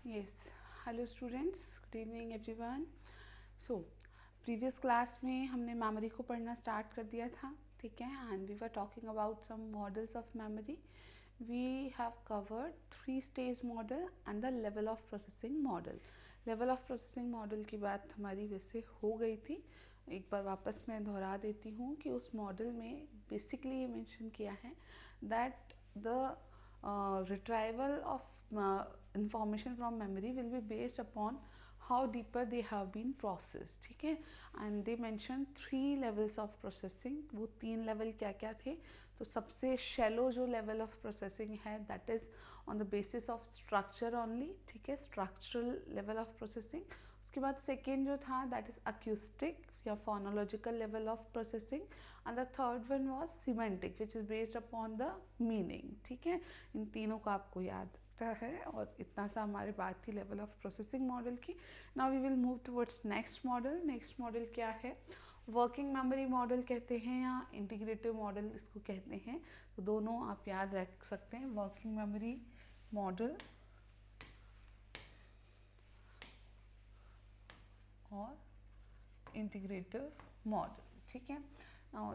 Yes, hello students, good evening everyone. So previous class में हमने memory को पढ़ना स्टार्ट कर दिया था, ठीक है, and we were talking about some models of memory. We have covered 3 stage model and the level of processing model. Level of processing model की बात हमारी वैसे हो गई थी. एक बार वापस मैं दोहरा देती हूँ कि उस मॉडल में बेसिकली ये मेंशन किया है that the retrieval of information from memory will be based upon how deeper they have been processed. ठीक है, and they mentioned 3 levels of processing. वो 3 लेवल क्या क्या थे? तो सबसे shallow जो level of processing है that is on the basis of structure only. ठीक है, structural level of processing. उसके बाद सेकेंड जो था दैट इज अक्यूस्टिक या phonological level of processing and the third one was semantic which is based upon the meaning. ठीक है, इन तीनों को आपको याद है और इतना सा हमारे बात थी लेवल ऑफ प्रोसेसिंग मॉडल की. Now we will move towards next model. Next model क्या है? वर्किंग मेमोरी मॉडल कहते हैं या इंटीग्रेटिव मॉडल इसको कहते हैं. तो दोनों आप याद रख सकते हैं, वर्किंग मेमोरी मॉडल और इंटीग्रेटिव मॉडल. ठीक है,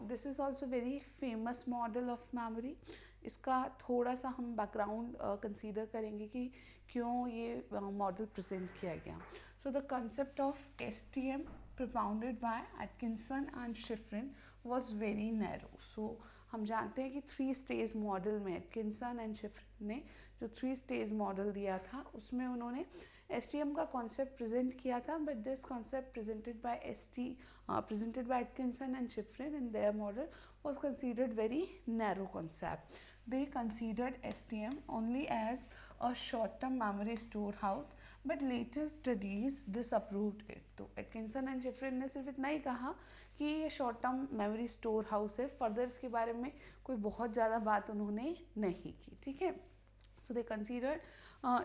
this is also very famous model of memory. इसका थोड़ा सा हम बैकग्राउंड कंसीडर करेंगे कि क्यों ये मॉडल प्रेजेंट किया गया. So the concept of STM propounded by Atkinson and Shiffrin was very narrow. So हम जानते हैं कि 3 स्टेज मॉडल में एटकिंसन एंड शिफ्रिन ने जो 3 स्टेज मॉडल दिया था उसमें उन्होंने STM का कॉन्सेप्ट प्रेजेंट किया था, but this concept presented by Atkinson and Shiffrin in their model was considered very narrow concept. They considered STM only as a short-term memory storehouse, but later studies disapproved it. तो Atkinson and Shiffrin ने सिर्फ इतना ही कहा कि ये short term memory store house है. Further इसके बारे में कोई बहुत ज़्यादा बात उन्होंने नहीं की. ठीक है, so they considered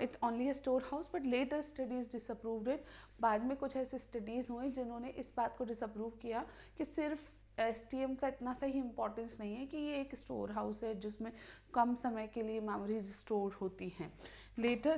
it only a storehouse, but later studies disapproved it. बाद में कुछ ऐसे स्टडीज़ हुए जिन्होंने इस बात को डिसअप्रूव किया कि सिर्फ STM का इतना सा ही इम्पोर्टेंस नहीं है कि ये एक स्टोर हाउस है जिसमें कम समय के लिए मेमोरीज स्टोर होती हैं. Later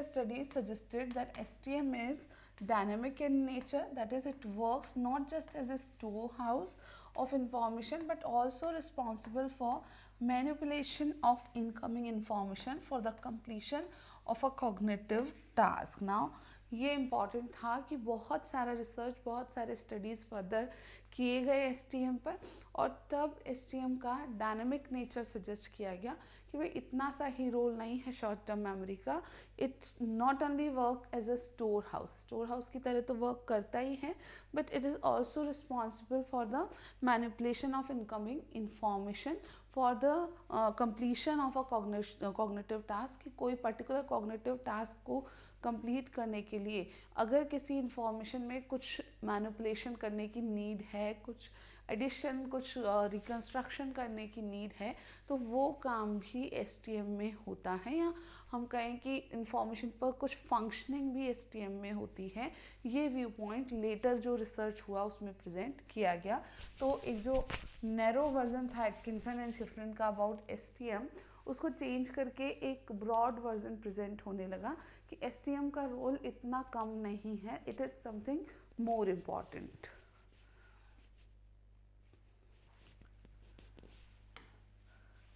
studies suggested that STM is dynamic in nature, that is, it works not just as a storehouse of information but also responsible for manipulation of incoming information for the completion of a cognitive task. Now ये important था कि बहुत सारा research, बहुत सारे studies further किए गए STM पर और तब STM का डायनामिक नेचर सजेस्ट किया गया कि भाई इतना सा ही रोल नहीं है शॉर्ट टर्म मेमोरी का. It's not only work as a store house की तरह तो वर्क करता ही है, but it is also responsible for the manipulation of incoming information for the completion of a cognitive task. कि कोई पर्टिकुलर कॉग्निटिव टास्क को कंप्लीट करने के लिए अगर किसी इंफॉर्मेशन में कुछ मैनिपुलेशन करने की नीड है, कुछ एडिशन, कुछ रिकन्स्ट्रक्शन करने की नीड है, तो वो काम भी STM में होता है. या हम कहें कि इंफॉर्मेशन पर कुछ फंक्शनिंग भी STM में होती है. ये व्यू पॉइंट लेटर जो रिसर्च हुआ उसमें प्रेजेंट किया गया. तो एक जो नैरो वर्जन था एटकिंसन एंड शिफ्रिन का अबाउट STM, उसको चेंज करके एक ब्रॉड वर्जन प्रेजेंट होने लगा कि STM का रोल इतना कम नहीं है, it is something more important.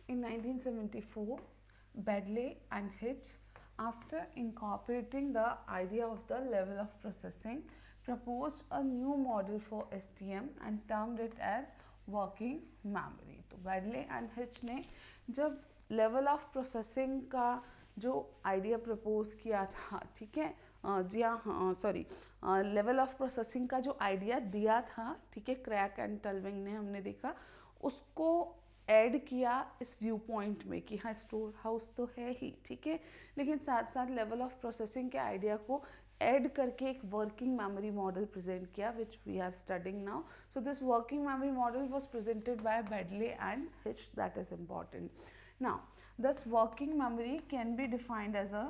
In 1974, Bedley and Hitch, after incorporating the idea of the level of processing, proposed a new model for STM and termed it as working memory. तो Bedley and Hitch ने जब level of processing का जो idea propose किया था, ठीक है, level of processing का जो आइडिया दिया था, ठीक है, क्रैक एंड टल्विंग ने हमने देखा, उसको ऐड किया इस व्यू पॉइंट में कि हाँ स्टोर हाउस तो है ही, ठीक है, लेकिन साथ साथ लेवल ऑफ प्रोसेसिंग के आइडिया को ऐड करके एक वर्किंग मेमोरी मॉडल प्रेजेंट किया which we are studying now. So this working memory model was presented by Baddeley and Hitch. That is important. Now, thus working memory can be defined as a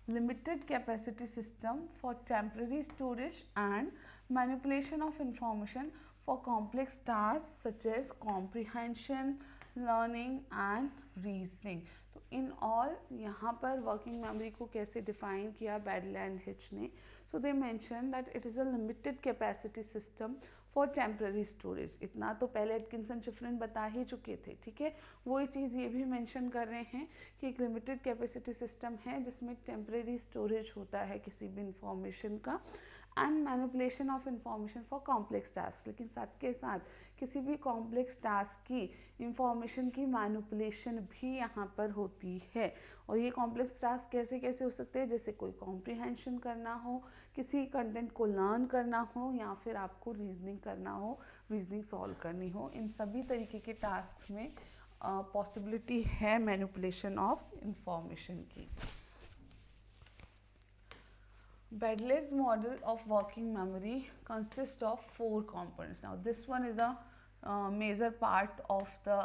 limited capacity system for temporary storage and manipulation of information for complex tasks such as comprehension, learning and reasoning. तो in all यहाँ पर working memory को कैसे define किया बैडले and Hitch ने. So they mention that it is a limited capacity system for temporary storage. इतना तो पहले एटकिंसन शिफ्रिन बता ही चुके थे, ठीक है. वही चीज़ ये भी मेंशन कर रहे हैं कि एक लिमिटेड कैपेसिटी सिस्टम है जिसमें टेम्प्रेरी स्टोरेज होता है किसी भी इंफॉर्मेशन का, and manipulation of information for complex task. लेकिन साथ के साथ किसी भी कॉम्प्लेक्स टास्क की इंफॉर्मेशन की मैनिपुलेशन भी यहाँ पर होती है. और ये कॉम्प्लेक्स टास्क कैसे कैसे हो सकते हैं, जैसे कोई कॉम्प्रिहेंशन करना हो, किसी कंटेंट को लर्न करना हो, या फिर आपको रीजनिंग करना हो, रीजनिंग सॉल्व करनी हो. इन सभी तरीके के टास्क में पॉसिबिलिटी है मैनिपुलेशन ऑफ इंफॉर्मेशन की. Bedle's model of working memory consists of 4 components. Now this one is a major part of the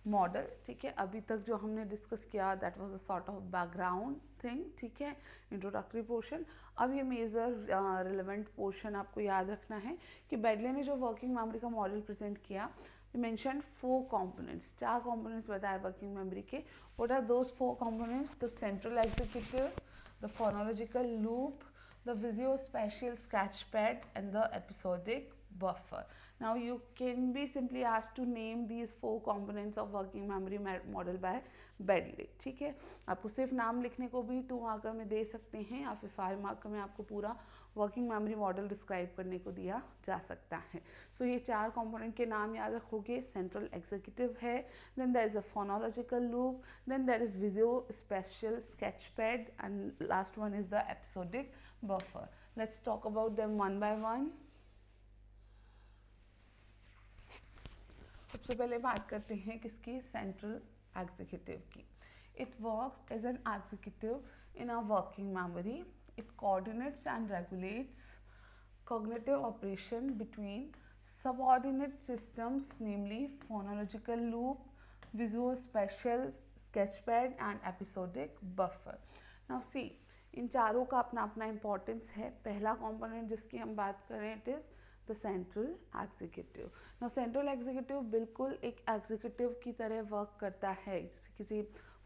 model, ठीक है. अभी तक जो हमने डिस्कस किया that was a sort of background thing, ठीक है, इंट्रोडक्टरी पोर्शन. अब ये मेजर रिलेवेंट पोर्शन आपको याद रखना है कि बेडले ने जो वर्किंग मेमोरी का मॉडल प्रेजेंट किया, मेंशन 4 components, 4 components बताए वर्किंग मेमोरी के. What are those 4 components? The central executive, the phonological loop, the visuospatial sketchpad, and the episodic buffer. Now you can be simply asked to name these 4 components of working memory model by Bedle, ठीक है. आपको सिर्फ नाम लिखने को भी 2 marker में दे सकते हैं, या फिर 5 मार्कर में आपको पूरा वर्किंग मेमोरी मॉडल डिस्क्राइब करने को दिया जा सकता है. सो ये 4 कंपोनेंट के नाम याद रखोगे. सेंट्रल एग्जीक्यूटिव है, then there is a phonological loop, then there is visuospatial sketchpad, and last one is the episodic buffer. Let's talk about them one by one. सबसे पहले बात करते हैं किसकी, सेंट्रल एग्जीक्यूटिव की. It works as an executive in a working memory. It coordinates and regulates cognitive operation between subordinate systems, namely phonological loop, visuospatial sketchpad, and episodic buffer. Now see, इन चारों का अपना अपना इम्पोर्टेंस है. पहला component जिसकी हम बात करें, it is the central executive. Now central executive बिल्कुल एक एग्जीक्यूटिव की तरह वर्क करता है, जैसे किसी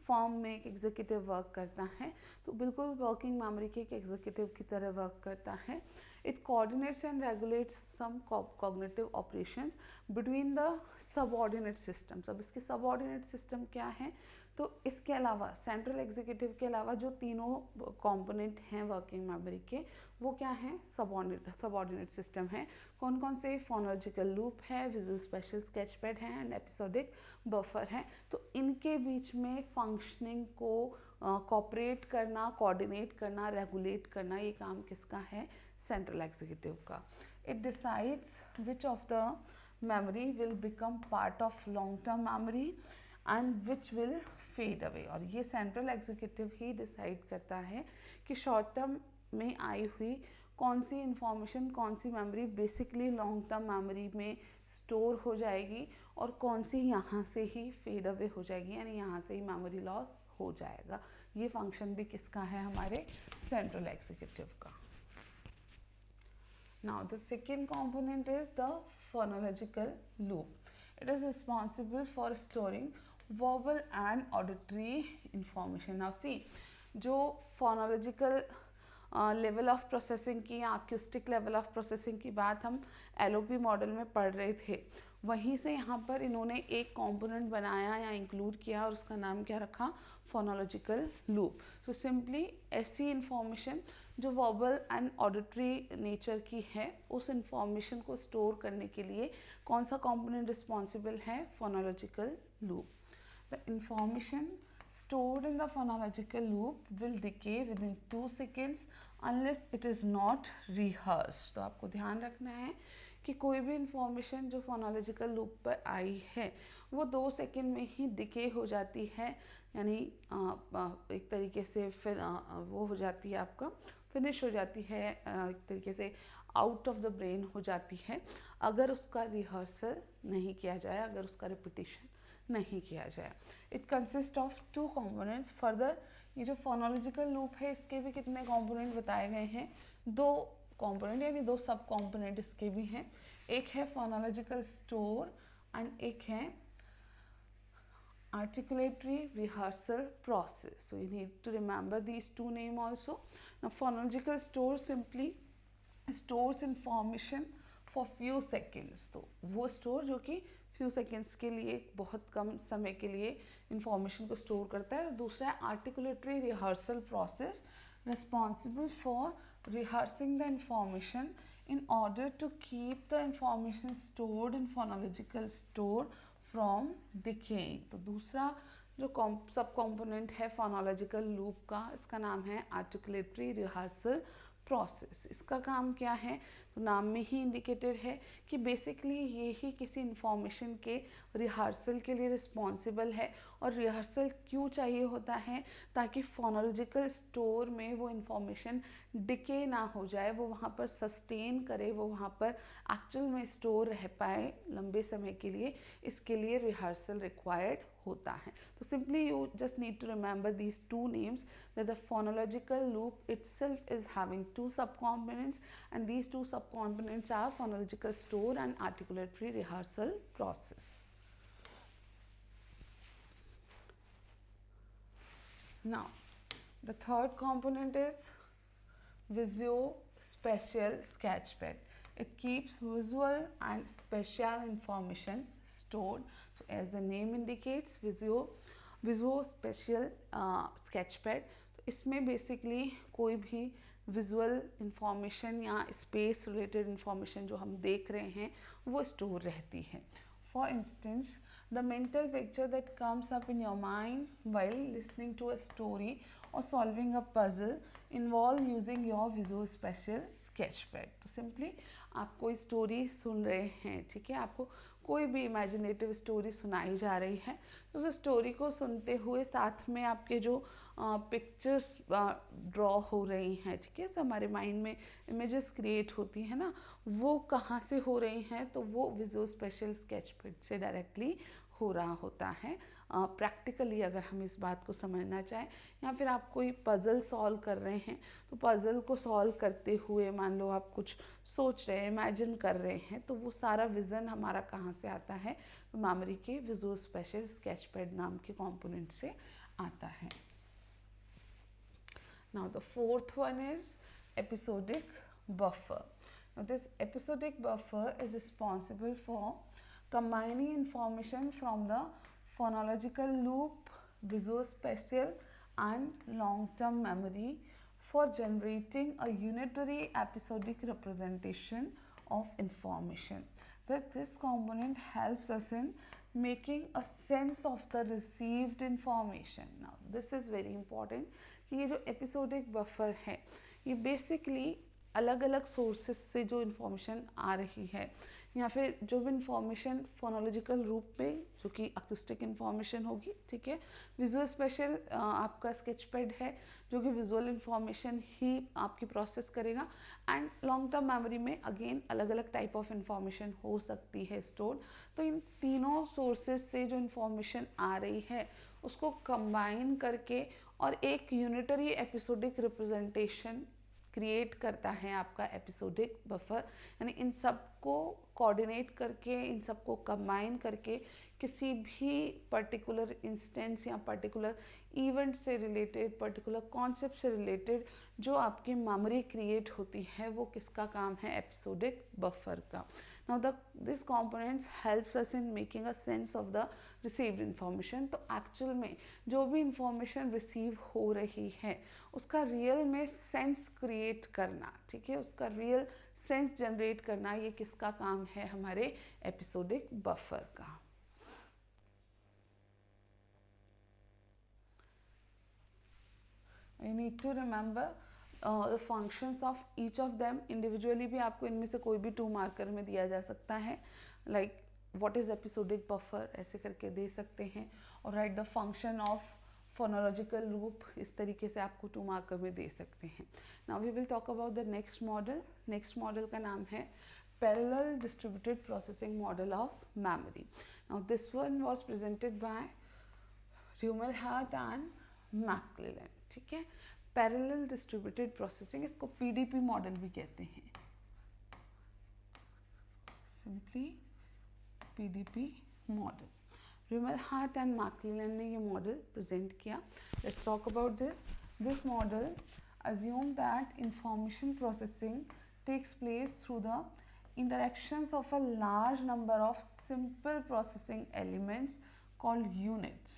फॉर्म में एक एग्जीक्यूटिव वर्क करता है, तो बिल्कुल वर्किंग मेमोरी के एक एग्जीक्यूटिव की तरह वर्क करता है. It coordinates and regulates some cognitive operations between the subordinate systems. अब इसके सबऑर्डिनेट सिस्टम क्या है, तो इसके अलावा सेंट्रल एग्जीक्यूटिव के अलावा जो तीनों कंपोनेंट हैं वर्किंग मेमोरी के, वो क्या हैं, सबऑर्डिनेट सिस्टम है. कौन कौन से, फोनोलॉजिकल लूप है, विजुओस्पेशियल स्केचपैड है, एंड एपिसोडिक बफर है. तो इनके बीच में फंक्शनिंग को कोऑपरेट करना, कोऑर्डिनेट करना, रेगुलेट करना, ये काम किसका है, सेंट्रल एग्जीक्यूटिव का. It decides which of the memory will become part of long term memory and which will fade away. और ये सेंट्रल एग्जीक्यूटिव ही डिसाइड करता है कि शॉर्ट टर्म में आई हुई कौन सी इंफॉर्मेशन, कौन सी memory basically long term memory में स्टोर हो जाएगी, और कौन सी यहाँ से ही फेड अवे हो जाएगी, यानी यहाँ से ही मेमोरी लॉस हो जाएगा. ये फंक्शन भी किसका है, हमारे सेंट्रल एग्जीक्यूटिव का. Now the second component is the phonological loop. It is responsible for storing verbal and auditory information. Now see, जो phonological लेवल ऑफ प्रोसेसिंग की या अक्यूस्टिक लेवल ऑफ प्रोसेसिंग की बात हम LOP मॉडल में पढ़ रहे थे, वहीं से यहाँ पर इन्होंने एक कंपोनेंट बनाया या इंक्लूड किया, और उसका नाम क्या रखा, फोनोलॉजिकल लूप. सो सिंपली ऐसी इंफॉर्मेशन जो वर्बल एंड ऑडिटरी नेचर की है, उस इंफॉर्मेशन को स्टोर करने के लिए कौन सा कंपोनेंट रिस्पॉन्सिबल है, phonological loop. The information stored in the phonological loop will decay within 2 seconds unless it is not rehearsed. तो आपको ध्यान रखना है कि कोई भी इंफॉर्मेशन जो फोनोलॉजिकल लूप पर आई है, वो 2 सेकेंड में ही डिके हो जाती है, यानी एक तरीके से फिर वो हो जाती है, आपका फिनिश हो जाती है, एक तरीके से आउट ऑफ द ब्रेन हो जाती है, अगर उसका रिहर्सल नहीं किया जाए, अगर उसका रिपीटिशन नहीं किया जाए. It consist of 2 components. Further ये जो फोनोलॉजिकल लूप है, इसके भी कितने कंपोनेंट बताए गए हैं, 2 कंपोनेंट, यानी 2 सब कंपोनेंट इसके भी हैं. एक है फोनोलॉजिकल स्टोर एंड एक है articulatory rehearsal process. So you need to remember these two names also. Now phonological store simply stores information for few seconds. तो वो store जो कि few seconds के लिए, बहुत कम समय के लिए information को store करता है. और दूसरा है articulatory rehearsal process, responsible for rehearsing the information in order to keep the information stored in phonological store from decaying. तो दूसरा जो सब कॉम्पोनेंट है फोनोलॉजिकल लूप का, इसका नाम है आर्टिकुलेटरी रिहर्सल प्रोसेस. इसका काम क्या है, तो नाम में ही इंडिकेटेड है कि बेसिकली ये ही किसी इंफॉर्मेशन के रिहर्सल के लिए रिस्पॉन्सिबल है. और रिहर्सल क्यों चाहिए होता है, ताकि फोनोलॉजिकल स्टोर में वो इंफॉर्मेशन डिके ना हो जाए, वो वहाँ पर सस्टेन करे, वो वहाँ पर एक्चुअल में स्टोर रह पाए लंबे समय के लिए. इसके लिए रिहर्सल रिक्वायर्ड होता है. तो simply you just need to remember these two names, that the phonological loop itself is having two subcomponents, and these two subcomponents are phonological store and articulatory rehearsal process. Now the third component is visuospatial sketchpad. It keeps visual and spatial information stored. So as the name indicates, visuospatial sketchpad. तो इसमें basically कोई भी visual information या space related information जो हम देख रहे हैं वो स्टोर रहती है. For instance, the mental picture that comes up in your mind while listening to a story or solving a puzzle involve using your visuospatial sketchpad. तो सिंपली आप कोई स्टोरी सुन रहे हैं, ठीक है, आपको कोई भी इमेजिनेटिव स्टोरी सुनाई जा रही है, तो उस स्टोरी को सुनते हुए साथ में आपके जो पिक्चर्स ड्रॉ हो रही हैं, ठीक है, हमारे माइंड में इमेजेस क्रिएट होती है ना, वो कहाँ से हो रही हैं, तो वो विजुओस्पेशियल स्केचपैड से डायरेक्टली हो रहा होता है. प्रैक्टिकली अगर हम इस बात को समझना चाहें, या फिर आप कोई पज़ल सॉल्व कर रहे हैं, तो पज़ल को सॉल्व करते हुए मान लो आप कुछ सोच रहे हैं, इमेजिन कर रहे हैं, तो वो सारा विज़न हमारा कहाँ से आता है, तो मेमोरी के विजुओस्पेशियल स्केचपैड नाम के कंपोनेंट से आता है. Now the fourth one is episodic buffer. Now this episodic buffer is responsible for combining information from the phonological loop, visuospatial and long-term memory for generating a unitary episodic representation of information. Thus this component helps us in making a sense of the received information. Now this is very important कि ये जो episodic buffer है, ये basically अलग अलग sources से जो information आ रही है, या फिर जो भी इंफॉर्मेशन फोनोलॉजिकल रूप में, जो कि अकूस्टिक इन्फॉर्मेशन होगी, ठीक है, विजुओस्पेशियल आपका स्केचपैड है जो कि विजुअल इन्फॉर्मेशन ही आपकी प्रोसेस करेगा. एंड लॉन्ग टर्म मेमोरी में अगेन अलग अलग टाइप ऑफ इंफॉर्मेशन हो सकती है स्टोर. तो इन तीनों सोर्सेस से जो इन्फॉर्मेशन आ रही है उसको कंबाइन करके और एक यूनिटरी एपिसोडिक रिप्रेजेंटेशन क्रिएट करता है आपका एपिसोडिक बफर. यानी इन सबको कोऑर्डिनेट करके, इन सबको कंबाइन करके किसी भी पर्टिकुलर इंस्टेंस या पर्टिकुलर इवेंट से रिलेटेड, पर्टिकुलर कॉन्सेप्ट से रिलेटेड जो आपकी मेमोरी क्रिएट होती है, वो किसका काम है, एपिसोडिक बफर का. Now this components helps us in making a sense of the received information. तो एक्चुअल में जो भी इंफॉर्मेशन रिसीव हो रही है उसका रियल में सेंस क्रिएट करना, ठीक है, उसका रियल सेंस जनरेट करना, ये किसका काम है, हमारे एपिसोडिक बफर का. You need to remember the functions of each of them. individually भी आपको इनमें से कोई भी 2 मार्कर में दिया जा सकता है, like what is episodic buffer ऐसे करके दे सकते हैं, और write the function of phonological loop, इस तरीके से आपको 2 मार्कर में दे सकते हैं. Now we will talk about the next model. next model का नाम है parallel distributed processing model of memory. Now this one was presented by Rumelhart and Maclellan. ठीक है, पैरेलल डिस्ट्रीब्यूटेड प्रोसेसिंग, इसको पीडीपी मॉडल भी कहते हैं, simply PDP model. Rumelhart and McClelland ने ये मॉडल प्रेजेंट किया. Let's talk about this. This model assume that information processing takes place through the interactions of a large number of simple processing elements called units,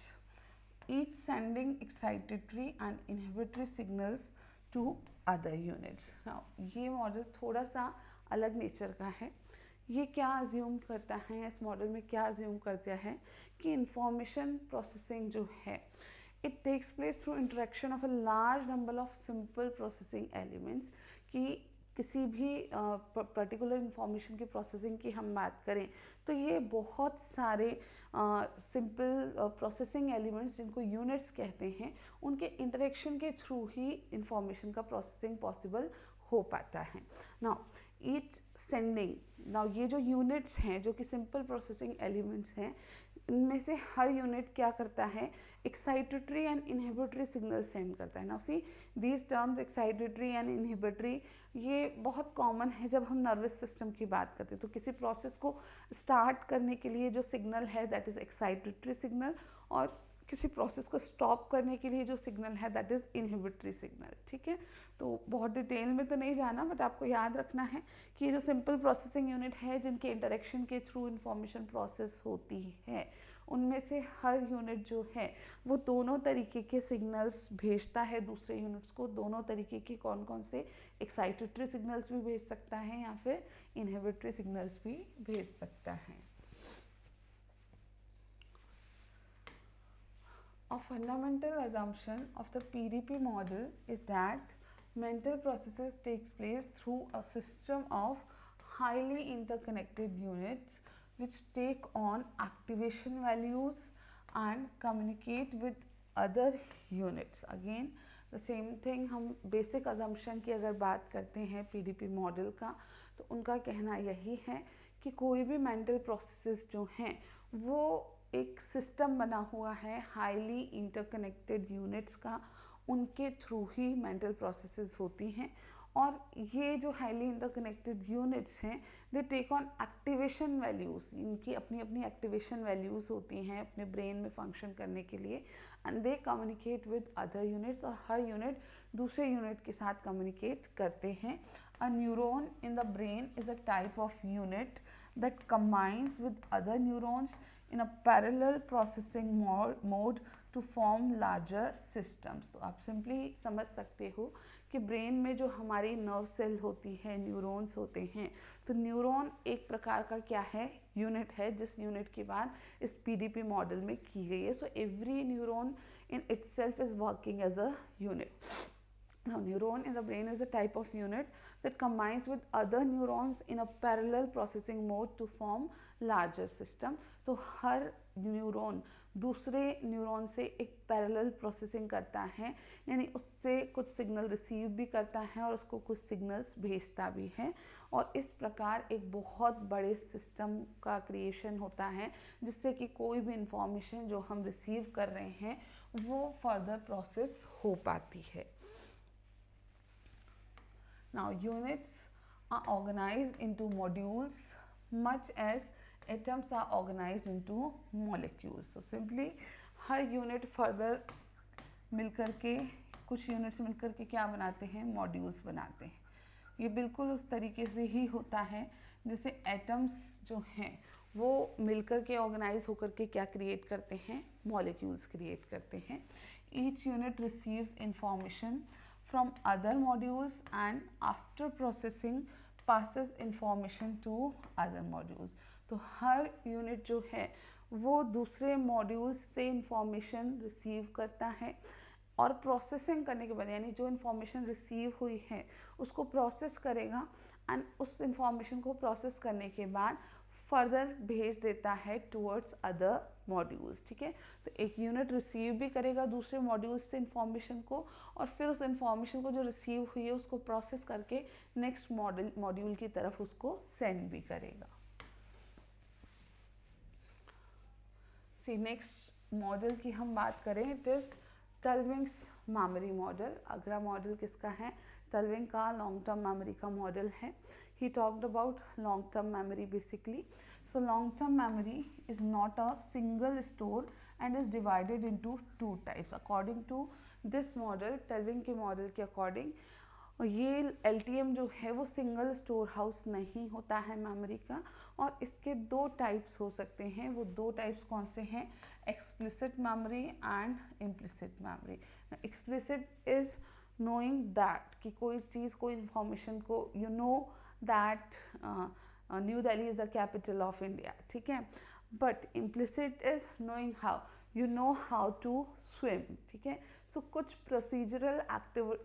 each sending excitatory and inhibitory signals to other units. Now ये model थोड़ा सा अलग nature का है. ये क्या assume करता है, इस मॉडल में क्या अज्यूम करता है कि इंफॉर्मेशन प्रोसेसिंग जो है it takes place through interaction of a large number of simple processing elements. कि किसी भी पर्टिकुलर इंफॉर्मेशन की प्रोसेसिंग की हम बात करें तो ये बहुत सारे सिंपल प्रोसेसिंग एलिमेंट्स जिनको यूनिट्स कहते हैं उनके इंटरेक्शन के थ्रू ही इंफॉर्मेशन का प्रोसेसिंग पॉसिबल हो पाता है. नाउ ईच सेंडिंग, नाउ ये जो यूनिट्स हैं जो कि सिंपल प्रोसेसिंग एलिमेंट्स हैं, इनमें से हर यूनिट क्या करता है, excitatory and inhibitory signal send करता है. Now see these terms excitatory and inhibitory ये बहुत कॉमन है जब हम नर्वस सिस्टम की बात करते हैं. तो किसी प्रोसेस को स्टार्ट करने के लिए जो सिग्नल है दैट इज़ एक्साइटेटरी सिग्नल, और किसी प्रोसेस को स्टॉप करने के लिए जो सिग्नल है दैट इज़ इनहिबिटरी सिग्नल. ठीक है, तो बहुत डिटेल में तो नहीं जाना, बट आपको याद रखना है कि ये जो सिंपल प्रोसेसिंग यूनिट है जिनके इंटरेक्शन के थ्रू इंफॉर्मेशन प्रोसेस होती है, उनमें से हर यूनिट जो है वो दोनों तरीके के सिग्नल्स भेजता है दूसरे यूनिट्स को. दोनों तरीके के कौन कौन से, एक्साइटेटरी सिग्नल्स भी भेज सकता है या फिर इनहिबिटरी सिग्नल्स भी भेज सकता है. A fundamental assumption of the PDP model is that mental processes takes place through a system of highly interconnected units which take on activation values and communicate with other units. Again the same thing, हम basic assumption की अगर बात करते हैं PDP model का तो उनका कहना यही है कि कोई भी mental processes जो हैं वो एक सिस्टम बना हुआ है हाईली इंटरकनेक्टेड यूनिट्स का, उनके थ्रू ही मेंटल प्रोसेसेस होती हैं. और ये जो हाईली इंटरकनेक्टेड यूनिट्स हैं they take on activation values, इनकी अपनी अपनी एक्टिवेशन वैल्यूज़ होती हैं अपने ब्रेन में फंक्शन करने के लिए, and they communicate with other units, और हर यूनिट दूसरे यूनिट के साथ कम्युनिकेट करते हैं. अ neuron in the brain is a type of unit that combines with other neurons in a parallel processing mode to form larger systems. तो आप simply समझ सकते हो कि ब्रेन में जो हमारी नर्व सेल होती है, न्यूरॉन्स होते हैं, तो न्यूरॉन एक प्रकार का क्या है, यूनिट है, जिस यूनिट की बात इस पीडीपी मॉडल में की गई है. So every neuron in itself is working as a unit. Now, neuron in the brain is a type of unit that combines with other neurons in a parallel processing mode to form larger system. तो हर neuron दूसरे neuron से एक parallel processing करता है, यानी उससे कुछ signal receive भी करता है और उसको कुछ सिग्नल्स भेजता भी है, और इस प्रकार एक बहुत बड़े सिस्टम का क्रिएशन होता है जिससे कि कोई भी इंफॉर्मेशन जो हम रिसीव कर रहे हैं वो फर्दर प्रोसेस हो पाती है. Now units are organized into modules much as atoms are organized into molecules. So simply her unit further मिलकर के, कुछ यूनिट्स मिलकर के क्या बनाते हैं, मॉड्यूल्स बनाते हैं. ये बिल्कुल उस तरीके से ही होता है जैसे एटम्स जो हैं वो मिलकर के ऑर्गेनाइज होकर के क्या क्रिएट करते हैं, मॉलिक्यूल्स क्रिएट करते हैं. Each unit receives information from other modules and after processing passes information to other modules. तो हर यूनिट जो है वो दूसरे मॉड्यूल्स से इंफॉर्मेशन रिसीव करता है, और प्रोसेसिंग करने के बाद यानी जो इन्फॉर्मेशन रिसीव हुई है उसको प्रोसेस करेगा, एंड उस इंफॉर्मेशन को प्रोसेस करने के बाद फर्दर भेज देता है टुवर्ड्स अदर मॉड्यूल्स. ठीक है, तो एक यूनिट रिसीव भी करेगा दूसरे मॉड्यूल्स से इंफॉर्मेशन को, और फिर उस इंफॉर्मेशन को जो रिसीव हुई है उसको प्रोसेस करके नेक्स्ट मॉड्यूल की तरफ उसको सेंड भी करेगा. सी नेक्स्ट मॉडल की हम बात करें, इट इज़ टलविंग्स मेमोरी मॉडल. अगला मॉडल किसका है, टलविंग का लॉन्ग टर्म मेमोरी का मॉडल है. He talked about long term memory basically. So long term memory is not a single store and is divided into two types according to this model, टेलविंग के model के according. ये LTM जो है वो single store house नहीं होता है memory का, और इसके दो टाइप्स हो सकते हैं। वो दो टाइप्स कौन से हैं? Explicit memory and implicit memory. Explicit is knowing that कि कोई चीज़, कोई इंफॉर्मेशन को you know that New Delhi is the capital of India, ठीक है। But implicit is knowing how, you know how to swim, ठीक है। सो कुछ प्रोसीजरल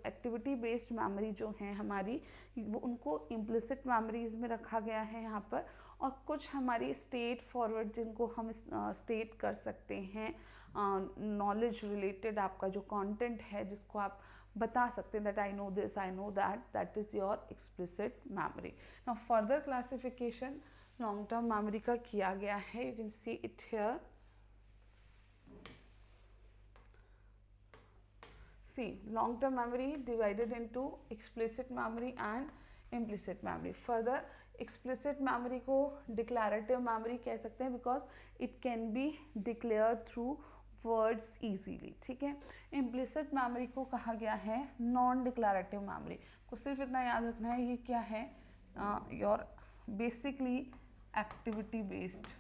एक्टिविटी बेस्ड मेमोरी जो है हमारी, वो उनको इम्प्लिसिट मेमोरीज में रखा गया है यहाँ पर। और कुछ हमारी स्टेट फॉरवर्ड जिनको हम स्टेट कर सकते हैं, नॉलेज रिलेटेड आपका जो कंटेंट है जिसको आप बता सकते हैं that I know this, I know that is your explicit memory. Now further classification long term memory का किया गया है, you can see it here. See, long-term memory divided into explicit memory and implicit memory. Further, explicit memory को declarative memory कह सकते हैं because it can be declared through words easily, ठीक है। implicit memory को कहा गया है non-declarative memory। को सिर्फ इतना याद रखना है, ये क्या है? your basically activity based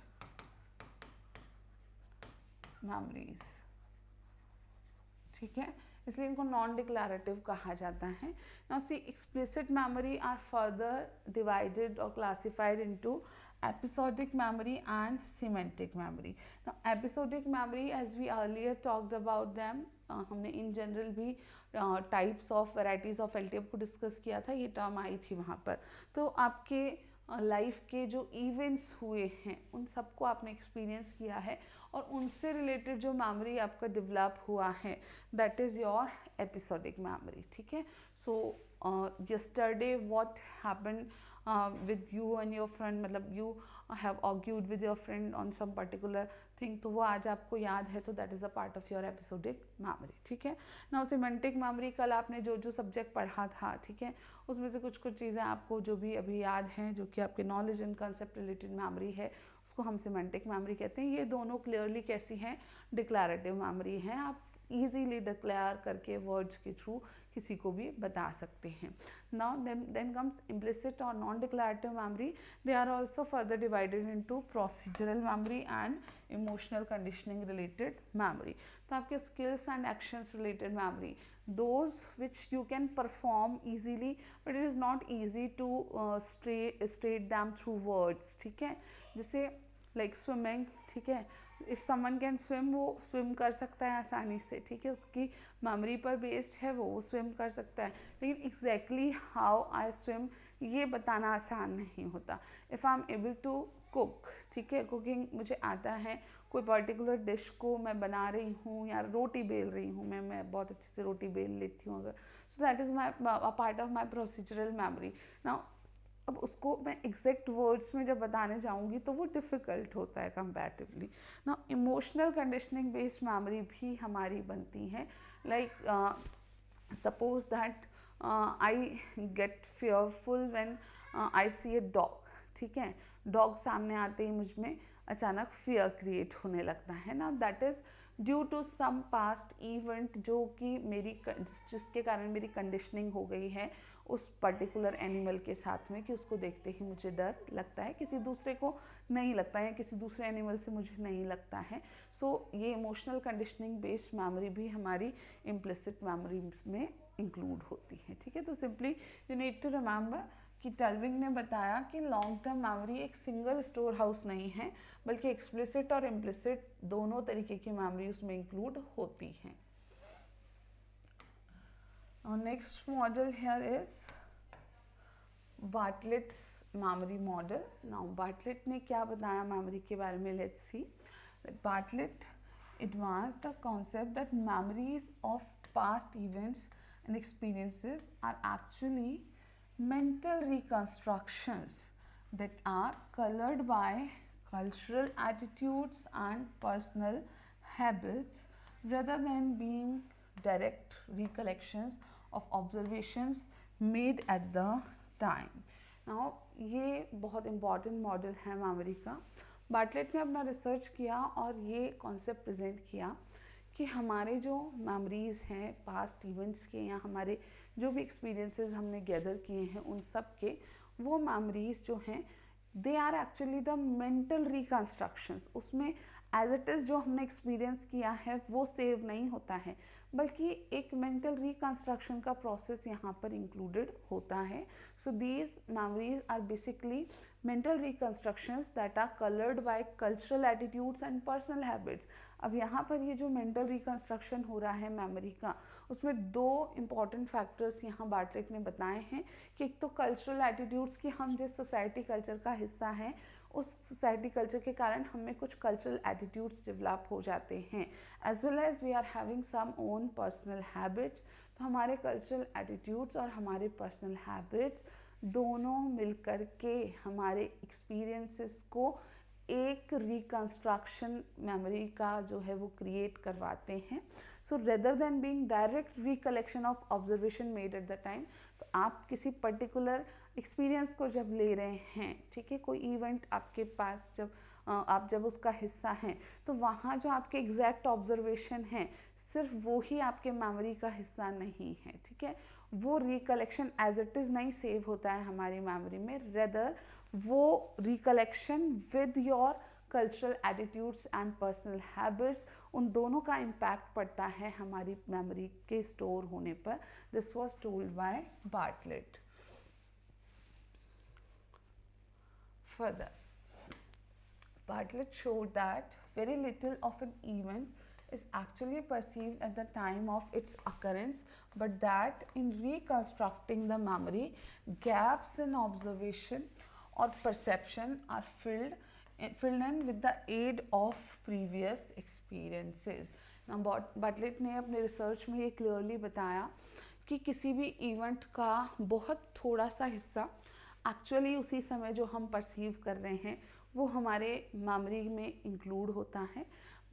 memories, ठीक है, इसलिए इनको नॉन डिक्लैरेटिव कहा जाता है। Now see, explicit memory are further divided और classified into episodic memory and semantic memory. Now episodic memory, as we earlier talked about them, हमने इन जनरल भी types of varieties of LTM को discuss किया था, ये term आई थी वहाँ पर। तो आपके लाइफ के जो इवेंट्स हुए हैं उन सबको आपने एक्सपीरियंस किया है, और उनसे रिलेटेड जो मेमोरी आपका डेवलप हुआ है that is your episodic memory, ठीक है। सो yesterday what happened with you and your friend, मतलब you have argued with your friend on some particular thing, तो वो आज आपको याद है, तो that is a part of your episodic memory, ठीक है। Now semantic memory, कल आपने जो जो सब्जेक्ट पढ़ा था, ठीक है, उसमें से कुछ कुछ चीज़ें आपको जो भी अभी याद हैं, जो कि आपके knowledge and concept related memory है, उसको हम सिमेंटिक मेमोरी कहते हैं। ये दोनों क्लियरली कैसी हैं? डिक्लैरेटिव मेमोरी हैं। आप ईजीली डिक्लेयर करके वर्ड्स के थ्रू किसी को भी बता सकते हैं। नाउ देन कम्स इम्प्लिसिट और non declarative memory. They are also further divided into procedural memory and emotional conditioning related memory. तो आपके skills and actions related memory, those which you can perform easily but it is not easy to state them through words, ठीक है। जैसे like swimming, ठीक है, if someone can swim, वो swim कर सकता है आसानी से, ठीक है, उसकी मेमोरी पर बेस्ड है, वो स्विम कर सकता है। लेकिन एग्जैक्टली हाउ आई स्विम ये बताना आसान नहीं होता। If I am able to cook, ठीक है, कुकिंग मुझे आता है, कोई पर्टिकुलर डिश को मैं बना रही हूँ या रोटी बेल रही हूँ, मैं बहुत अच्छे से रोटी बेल लेती हूँ अगर, सो that is my part of my procedural memory. Now अब उसको मैं एग्जैक्ट वर्ड्स में जब बताने जाऊँगी तो वो डिफ़िकल्ट होता है कंपैरेटिवली ना। इमोशनल कंडीशनिंग बेस्ड मेमोरी भी हमारी बनती हैं। Like suppose that I get fearful when I see a dog, ठीक है, डॉग सामने आते ही मुझ में अचानक फियर क्रिएट होने लगता है ना। That is due to some past event जो कि जिसके कारण मेरी कंडीशनिंग हो गई है उस पर्टिकुलर एनिमल के साथ में, कि उसको देखते ही मुझे डर लगता है, किसी दूसरे को नहीं लगता है, किसी दूसरे एनिमल से मुझे नहीं लगता है। सो ये इमोशनल कंडीशनिंग बेस्ड मेमोरी भी हमारी इम्प्लिसिट मेमोरी में इंक्लूड होती है, ठीक है। तो simply you need to remember कि टेलविंग ने बताया कि लॉन्ग टर्म मेमोरी एक सिंगल स्टोर हाउस नहीं है, बल्कि एक्सप्लिसिट और इम्प्लिसिट दोनों तरीके की मेमोरी उसमें इंक्लूड होती हैं। Next model here is Bartlett's memory model. Now Bartlett ने क्या बताया मेमोरी के बारे में, let's see. Bartlett advanced the concept that memories of past events and experiences are actually mental reconstructions that are colored by cultural attitudes and personal habits rather than being direct recollections of observations made at the time. Now ये बहुत important model है memory का। Bartlett ने अपना research किया और ये concept present किया कि हमारे जो मेमोरीज़ हैं पास्ट इवेंट्स के या हमारे जो भी एक्सपीरियंसेस हमने गैदर किए हैं उन सब के, वो मेमोरीज़ जो हैं they are actually the mental reconstructions. उसमें एज इट इज़ जो हमने एक्सपीरियंस किया है वो सेव नहीं होता है, बल्कि एक मेंटल रिकन्स्ट्रक्शन का प्रोसेस यहाँ पर इंक्लूडेड होता है। So these memories are basically mental reconstructions that are colored by cultural attitudes and personal habits। अब यहाँ पर ये जो mental reconstruction हो रहा है मेमोरी का, उसमें दो important factors यहाँ बार्टलेट ने बताए हैं कि एक तो cultural attitudes कि हम जिस society culture का हिस्सा हैं उस सोसाइटी कल्चर के कारण हमें कुछ कल्चरल एटीट्यूड्स डेवलप हो जाते हैं, as well as we are having some own personal habits. तो हमारे कल्चरल एटीट्यूड्स और हमारे पर्सनल हैबिट्स दोनों मिलकर के हमारे एक्सपीरियंसेस को एक रिकन्स्ट्रक्शन मेमोरी का जो है वो क्रिएट करवाते हैं। सो rather than being direct recollection of observation made at the time, तो आप किसी पर्टिकुलर एक्सपीरियंस को जब ले रहे हैं, ठीक है, कोई इवेंट आपके पास जब आप जब उसका हिस्सा हैं, तो वहाँ जो आपके एग्जैक्ट ऑब्जर्वेशन हैं सिर्फ वो ही आपके मेमोरी का हिस्सा नहीं है, ठीक है। वो रिकलेक्शन एज इट इज़ नहीं सेव होता है हमारी मेमोरी में, रेदर वो recollection with your cultural attitudes and personal habits, उन दोनों का इम्पैक्ट पड़ता है हमारी मेमोरी के स्टोर होने पर। This was told by Bartlett. Further, Bartlett showed that very little of an event is actually perceived at the time of its occurrence, but that in reconstructing the memory, gaps in observation or perception are filled in with the aid of previous experiences. Now, Bartlett ने अपने research में ये clearly बताया कि किसी भी event का बहुत थोड़ा सा हिस्सा एक्चुअली उसी समय जो हम परसीव कर रहे हैं वो हमारे मेमोरी में इंक्लूड होता है,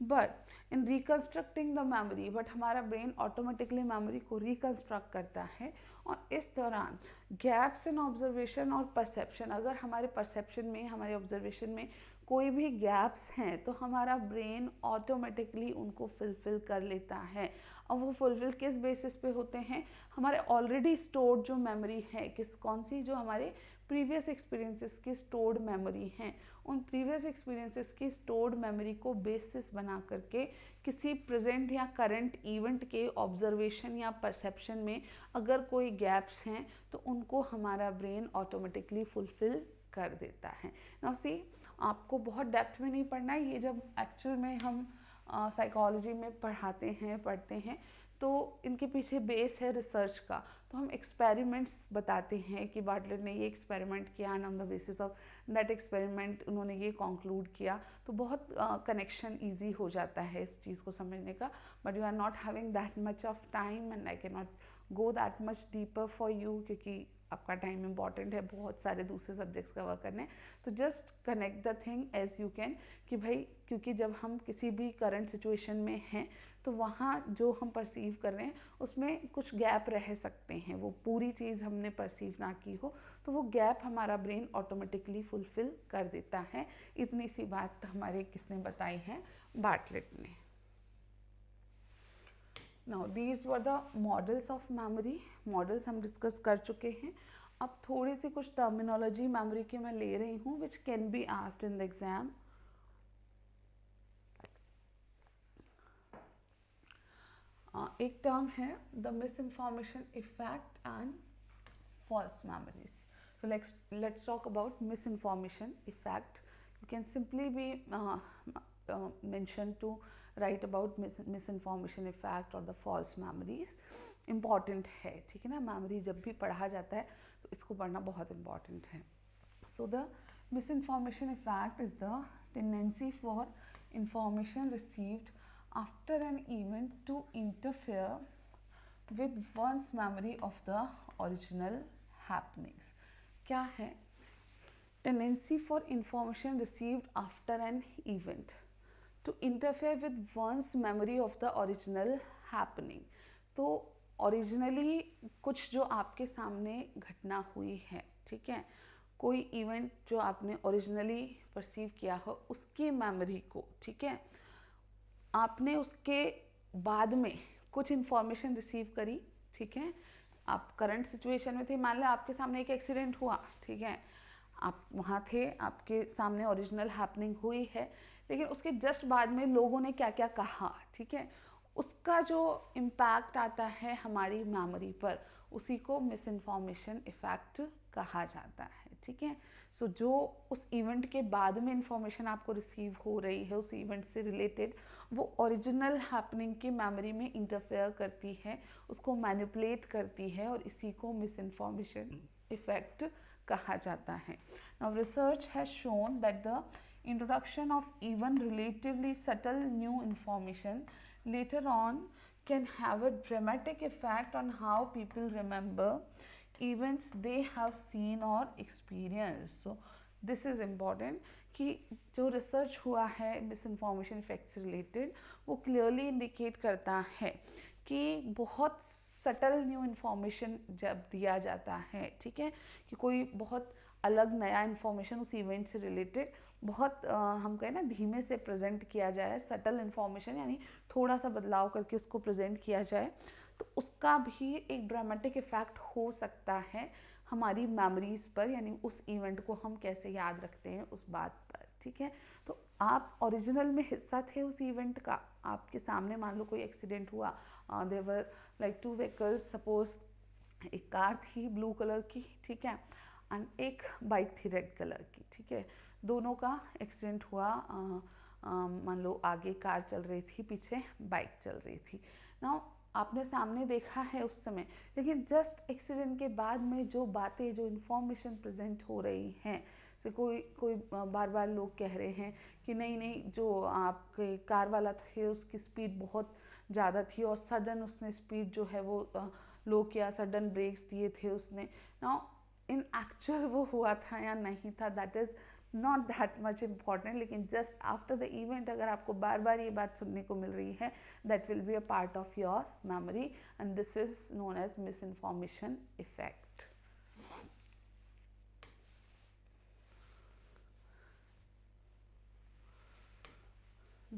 but in reconstructing the memory, but हमारा ब्रेन ऑटोमेटिकली मेमोरी को रिकन्स्ट्रक्ट करता है। और इस दौरान गैप्स इन ऑब्जर्वेशन और परसेप्शन, अगर हमारे परसेप्शन में हमारे ऑब्जर्वेशन में कोई भी गैप्स हैं तो हमारा ब्रेन ऑटोमेटिकली उनको फुलफिल कर लेता है। और वो फुलफिल किस बेसिस पे होते हैं, हमारे ऑलरेडी स्टोर्ड जो मेमोरी है, कौन सी, जो हमारे प्रीवियस एक्सपीरियंसेस की स्टोर्ड मेमोरी हैं, उन प्रीवियस एक्सपीरियंसेस की स्टोर्ड मेमोरी को बेसिस बना करके किसी प्रेजेंट या करंट इवेंट के ऑब्जर्वेशन या परसेप्शन में अगर कोई गैप्स हैं तो उनको हमारा ब्रेन ऑटोमेटिकली फुलफिल कर देता है। नाउ सी, आपको बहुत डेप्थ में नहीं पढ़ना है, ये जब एक्चुअल में हम साइकोलॉजी में पढ़ते हैं तो इनके पीछे बेस है रिसर्च का। तो हम एक्सपेरिमेंट्स बताते हैं कि बार्टलेट ने ये एक्सपेरिमेंट किया and on the basis of that experiment उन्होंने ये कंक्लूड किया, तो बहुत कनेक्शन इजी हो जाता है इस चीज़ को समझने का। But you are not having that much of time and I can not go that much deeper for you, क्योंकि आपका टाइम इंपॉर्टेंट है, बहुत सारे दूसरे सब्जेक्ट्स कवर करने। तो just connect the thing as you can कि भाई, क्योंकि जब हम किसी भी करंट सिचुएशन में हैं तो वहाँ जो हम परसीव कर रहे हैं उसमें कुछ गैप रह सकते हैं, वो पूरी चीज़ हमने परसीव ना की हो, तो वो गैप हमारा ब्रेन ऑटोमेटिकली फुलफिल कर देता है। इतनी सी बात हमारे किसने बताई है, बार्टलेट ने। Now these were the models of memory. Models हम डिस्कस कर चुके हैं। अब थोड़ी सी कुछ टर्मिनोलॉजी मेमोरी की मैं ले रही हूँ which can be asked in the exam. एक टर्म है the misinformation effect and false memories. So let's talk about misinformation effect. You can simply be mentioned to write about misinformation effect or the false memories। important है, ठीक है ना, memory जब भी पढ़ा जाता है तो इसको पढ़ना बहुत important है। so the misinformation effect is the tendency for information received after an event to interfere with one's memory of the original happenings। क्या है tendency for information received after an event to interfere with one's memory of the original happening। तो originally कुछ जो आपके सामने घटना हुई है, ठीक है, कोई इवेंट जो आपने ओरिजिनली परसीव किया हो उसकी मेमोरी को, ठीक है, आपने उसके बाद में कुछ इन्फॉर्मेशन रिसीव करी, ठीक है, आप करंट सिचुएशन में थे, मान लें आपके सामने एक एक्सीडेंट हुआ, ठीक है, आप वहाँ थे, आपके सामने ओरिजिनल हैपनिंग हुई है, लेकिन उसके जस्ट बाद में लोगों ने क्या क्या कहा, ठीक है, उसका जो इम्पैक्ट आता है हमारी मेमोरी पर, उसी को मिस इन्फॉर्मेशन इफेक्ट कहा जाता है, ठीक है। सो जो उस इवेंट के बाद में इंफॉर्मेशन आपको रिसीव हो रही है उस इवेंट से रिलेटेड, वो ओरिजिनल हैपनिंग की मेमोरी में इंटरफेयर करती है, उसको मैनिपुलेट करती है, और इसी को मिस इन्फॉर्मेशन इफेक्ट कहा जाता है. Now research has shown that the introduction of even relatively subtle new information later on can have a dramatic effect on how people remember events they have seen or experienced. So this is important कि जो research हुआ है miss information effect से related, वो clearly indicate करता है कि बहुत सटल न्यू इन्फॉर्मेशन जब दिया जाता है, ठीक है, कि कोई बहुत अलग नया इन्फॉर्मेशन उस इवेंट से रिलेटेड बहुत हम कहें ना धीमे से प्रेजेंट किया जाए, सटल इन्फॉर्मेशन यानी थोड़ा सा बदलाव करके उसको प्रेजेंट किया जाए, तो उसका भी एक ड्रामेटिक इफेक्ट हो सकता है हमारी मेमोरीज पर, यानी उस इवेंट को हम कैसे याद रखते हैं उस बात पर, ठीक है। तो आप ओरिजिनल में हिस्सा थे उस इवेंट का, आपके सामने मान लो कोई एक्सीडेंट हुआ, देवर लाइक टू व्हीकल्स, सपोज एक कार थी ब्लू कलर की, ठीक है, एंड एक बाइक थी रेड कलर की, ठीक है, दोनों का एक्सीडेंट हुआ, मान लो आगे कार चल रही थी, पीछे बाइक चल रही थी ना, आपने सामने देखा है उस समय, लेकिन जस्ट एक्सीडेंट के बाद में जो बातें, जो इन्फॉर्मेशन प्रेजेंट हो रही हैं, से कोई कोई बार बार लोग कह रहे हैं कि नहीं नहीं जो आपके कार वाला थे उसकी स्पीड बहुत ज़्यादा थी और सडन उसने स्पीड जो है वो लो किया, सडन ब्रेक्स दिए थे उसने ना, इन एक्चुअल वो हुआ था या नहीं था, that is not that much important, लेकिन जस्ट आफ्टर द इवेंट अगर आपको बार बार ये बात सुनने को मिल रही है, that will be a part of your memory, and this is known as misinformation effect.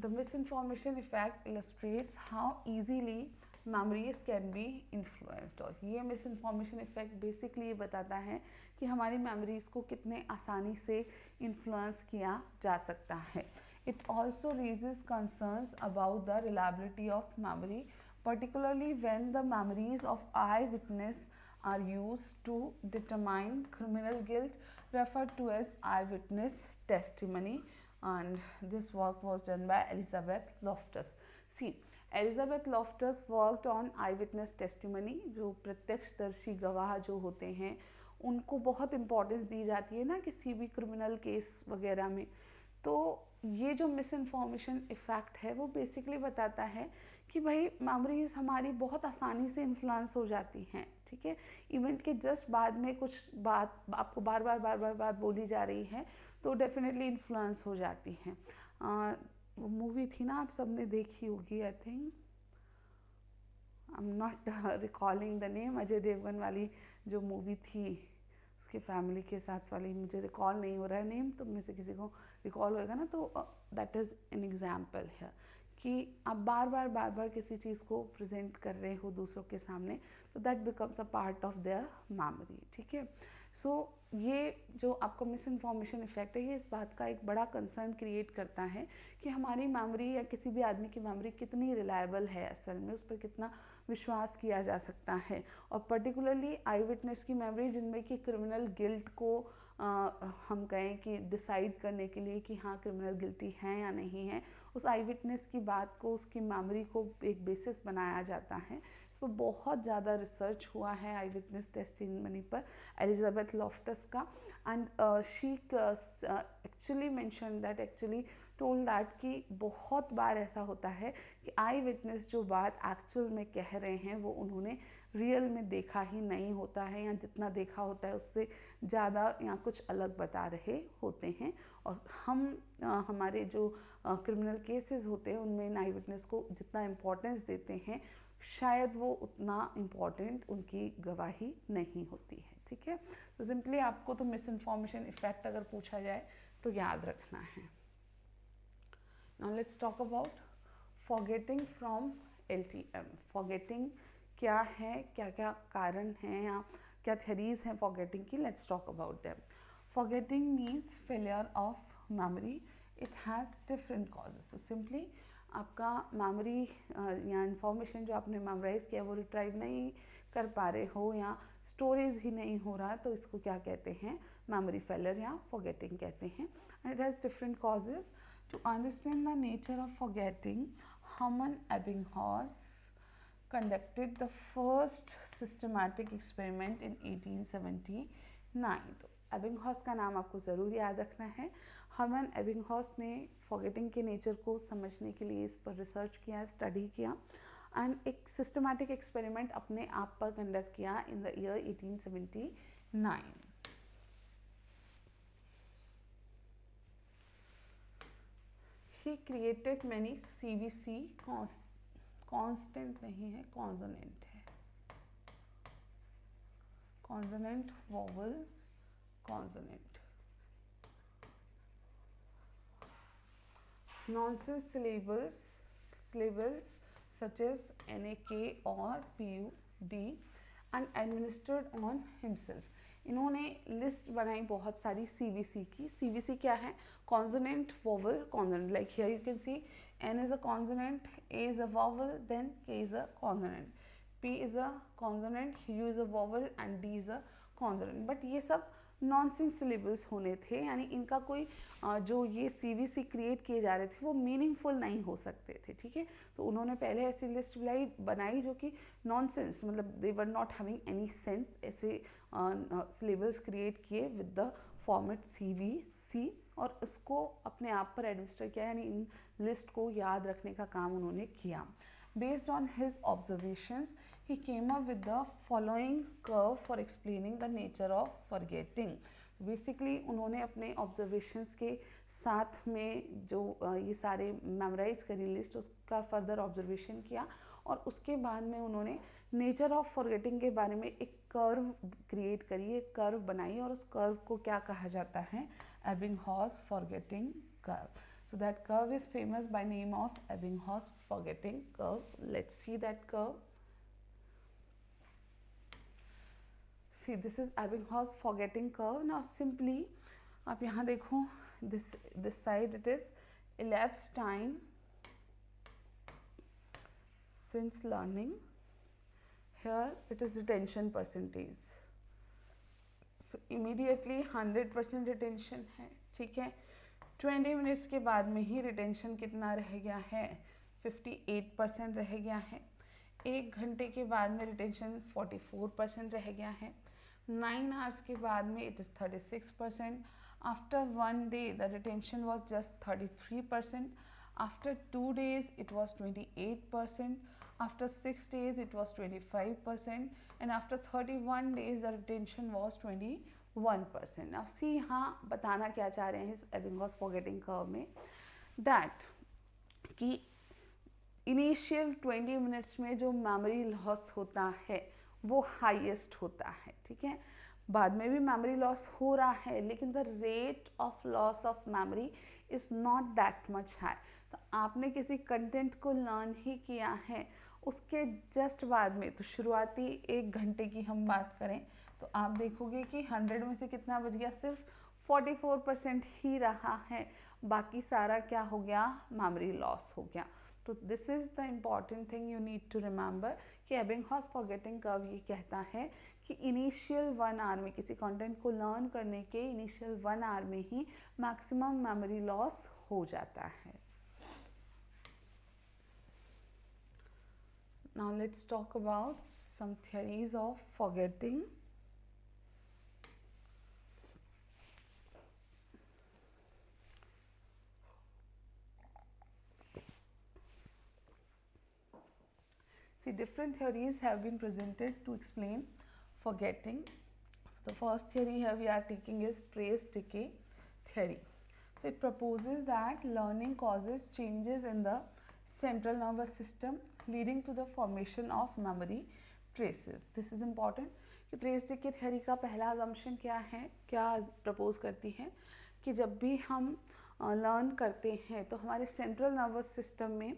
The misinformation effect illustrates how easily memories can be influenced. और ये misinformation effect basically ये बताता है कि हमारी memories को कितने आसानी से influence किया जा सकता है. It also raises concerns about the reliability of memory, particularly when the memories of eyewitness are used to determine criminal guilt, referred to as eyewitness testimony. And this work was done by Elizabeth Loftus. See, Elizabeth Loftus worked on eyewitness testimony. जो प्रत्यक्षदर्शी गवाह जो होते हैं उनको बहुत importance दी जाती है ना किसी भी क्रिमिनल केस वगैरह में. तो ये जो मिस इन्फॉर्मेशन इफेक्ट है वो बेसिकली बताता है कि भाई मेमोरीज हमारी बहुत आसानी से इन्फ्लुएंस हो जाती हैं, ठीक है, इवेंट के जस्ट बाद में कुछ बात आपको बार बार बोली जा रही है तो डेफिनेटली इन्फ्लुएंस हो जाती हैं. वो मूवी थी ना, आप सबने देखी होगी, I think, I am not recalling the name, Ajay Devgan वाली जो मूवी थी उसके फैमिली के साथ वाली, मुझे रिकॉल नहीं हो रहा है नेम, तो में से किसी को रिकॉल होएगा ना, तो दैट इज़ एन एग्जाम्पल है कि आप बार बार किसी चीज़ को प्रेजेंट कर रहे हो दूसरों के सामने, तो that becomes a part of their memory, ठीक है. सो ये जो आपका मिस इन्फॉर्मेशन इफेक्ट है, ये इस बात का एक बड़ा कंसर्न क्रिएट करता है कि हमारी मेमोरी या किसी भी आदमी की मेमोरी कितनी रिलायबल है, असल में उस पर कितना विश्वास किया जा सकता है, और पर्टिकुलरली आई विटनेस की मेमोरी जिनमें कि क्रिमिनल गिल्ट को हम कहें कि डिसाइड करने के लिए कि हाँ क्रिमिनल गिल्टी हैं या नहीं है, उस आई विटनेस की बात को, उसकी मेमोरी को एक बेसिस बनाया जाता है. इस पर बहुत ज़्यादा रिसर्च हुआ है आई विटनेस टेस्टिमनी पर एलिजाबेथ लॉफ्टस का, and she actually mention that, actually told that कि बहुत बार ऐसा होता है कि आई विटनेस जो बात एक्चुअल में कह रहे हैं वो उन्होंने रियल में देखा ही नहीं होता है, या जितना देखा होता है उससे ज़्यादा या कुछ अलग बता रहे होते हैं, और हम हमारे जो क्रिमिनल केसेस होते हैं उनमें आई विटनेस को जितना इम्पोर्टेंस देते हैं शायद वो उतना इम्पोर्टेंट उनकी गवाही नहीं होती है. ठीक है। तो सिंपली आपको तो मिस इन्फॉर्मेशन इफेक्ट अगर पूछा जाए तो याद रखना है। Now let's talk about forgetting from LTM। Forgetting क्या है, क्या क्या कारण हैं या क्या थ्योरीज हैं फॉरगेटिंग की, let's talk about them. Forgetting means failure of memory, it has different causes. So simply आपका मेमोरी या इंफॉर्मेशन जो आपने मेमोराइज किया वो रिट्राइव नहीं कर पा रहे हो या स्टोरेज ही नहीं हो रहा, तो इसको क्या कहते हैं, मेमोरी फेलियर या फॉरगेटिंग कहते हैं। And it has different causes. To understand the nature of forgetting, Hermann Ebbinghaus conducted the first systematic experiment in 1879. तो एबिंगहॉस का नाम आपको ज़रूर याद रखना है। हर्मन एबिंगहॉस ने फॉरगेटिंग के नेचर को समझने के लिए इस पर रिसर्च किया, स्टडी किया एंड एक सिस्टमैटिक एक्सपेरिमेंट अपने आप पर कंडक्ट किया in the year 1879। He created many CVC, constant नहीं है, consonant है, consonant, vowel, consonant, nonsense syllables such as NAK or PUD and administered on himself। इन्होंने लिस्ट बनाई बहुत सारी CVC की। CVC क्या है, consonant, vowel, consonant. Like here you can see N is a consonant, A is a vowel, then K is a consonant, P is a consonant, U is a vowel and D is a consonant। But ये सब nonsense syllables होने थे, यानी इनका कोई जो ये CVC create किए जा रहे थे वो मीनिंगफुल नहीं हो सकते थे, ठीक है। तो उन्होंने पहले ऐसी लिस्ट बनाई जो कि नॉनसेंस, मतलब they were not having any sense, ऐसे सिलेबल्स क्रिएट किए विद द फॉर्मेट CVC और उसको अपने आप पर एडमिनिस्टर किया, यानी इन लिस्ट को याद रखने का काम उन्होंने किया। Based on his observations, he came up with the following curve for explaining the nature of forgetting। Basically उन्होंने अपने ऑब्जर्वेशंस के साथ में जो ये सारे मेमोराइज करी लिस्ट, उसका फर्दर ऑब्जर्वेशन किया और उसके बाद में उन्होंने नेचर ऑफ फॉरगेटिंग के बारे में एक कर्व क्रिएट करी, एक कर्व बनाई और उस कर्व को क्या कहा जाता है, Ebbinghaus forgetting curve. So that curve is famous by name of Ebbinghaus forgetting curve. Let's see that curve. See, this is Ebbinghaus forgetting curve. Now simply आप यहाँ देखो, this side it is elapsed time since learning. Here it is retention percentage. So immediately 100% retention है, ठीक है। 20 minutes के बाद में ही retention कितना रह गया है, 58% रह गया है। 1 घंटे के बाद में रिटेंशन 44% रह गया है। 9 आवर्स के बाद में it is 36%। After 1 day the retention was just 33%। After 2 days it was 28%। After 6 days it was 25%। And after 31 days the retention was 1%। अब सी यहाँ बताना क्या चाह रहे हैं इस एबिंगहॉस फॉरगेटिंग कर्व में, दैट कि इनिशियल 20 मिनट्स में जो मेमोरी लॉस होता है वो हाईएस्ट होता है, ठीक है। बाद में भी मेमोरी लॉस हो रहा है लेकिन the rate of loss of memory is not that much high. तो आपने किसी कंटेंट को लर्न ही किया है, उसके जस्ट बाद में, तो शुरुआती 1 घंटे की हम बात करें तो आप देखोगे कि 100 में से कितना बच गया, सिर्फ 44% ही रहा है, बाकी सारा क्या हो गया, मेमोरी लॉस हो गया। तो this is the important thing you need to remember कि एबिंगहॉस फॉरगेटिंग कर्व ये कहता है कि इनिशियल 1 आवर में, किसी कंटेंट को लर्न करने के इनिशियल 1 आवर में ही मैक्सिमम मेमोरी लॉस हो जाता है। Now let's talk about some theories of forgetting. See, different theories have been presented to explain forgetting. So the first theory here we are taking is trace decay theory. So it proposes that learning causes changes in the central nervous system leading to the formation of memory traces. This is important कि trace decay theory का पहला assumption क्या है, क्या propose करती है कि जब भी हम लर्न करते हैं तो हमारे सेंट्रल नर्वस सिस्टम में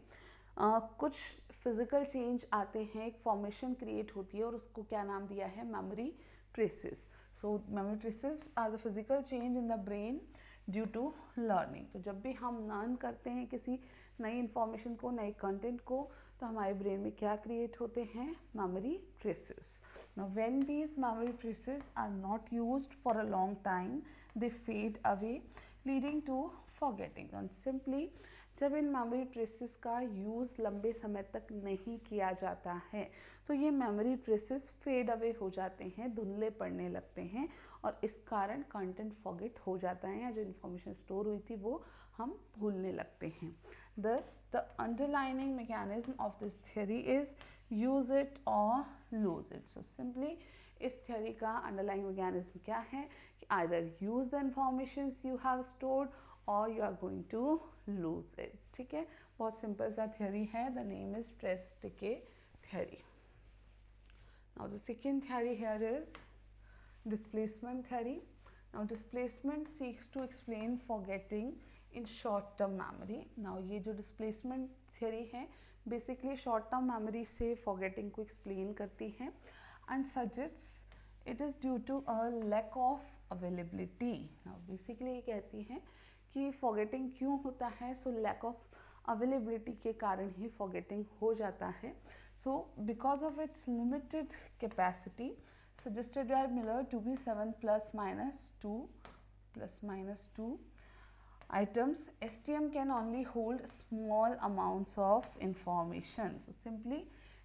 कुछ फिजिकल चेंज आते हैं, एक फॉर्मेशन क्रिएट होती है और उसको क्या नाम दिया है, memory traces. So memory traces are the physical change in the brain due to learning. तो जब भी हम लर्न करते हैं किसी नई इन्फॉर्मेशन को, नए कंटेंट को, तो हमारे ब्रेन में क्या क्रिएट होते हैं, memory traces. Now when these memory traces are not used for a long time they fade away leading to forgetting. And simply जब इन मेमोरी ट्रेसेस का यूज़ लंबे समय तक नहीं किया जाता है तो ये मेमोरी ट्रेसेस फेड अवे हो जाते हैं, धुंधले पड़ने लगते हैं और इस कारण कंटेंट फॉरगेट हो जाता है या जो इन्फॉर्मेशन स्टोर हुई थी वो हम भूलने लगते हैं. Thus the underlining mechanism of this theory is use it or lose it. So simply इस थियरी का अंडरलाइंग मैकेनिज्म क्या है कि either use the information you have stored or you are going to lose it. ठीक है, बहुत simple सा theory है. The name is trace decay theory. Now the second theory here is displacement theory. Now displacement seeks to explain forgetting in short term memory. Now ये जो displacement theory है basically short term memory से forgetting को explain करती है and suggests it is due to a lack of availability. Now basically ये कहती है कि forgetting क्यों होता है, so lack of availability के कारण ही forgetting हो जाता है. So because of its limited capacity suggested by Miller to be 7 plus minus 2 items, STM can only hold small amounts of information. So simply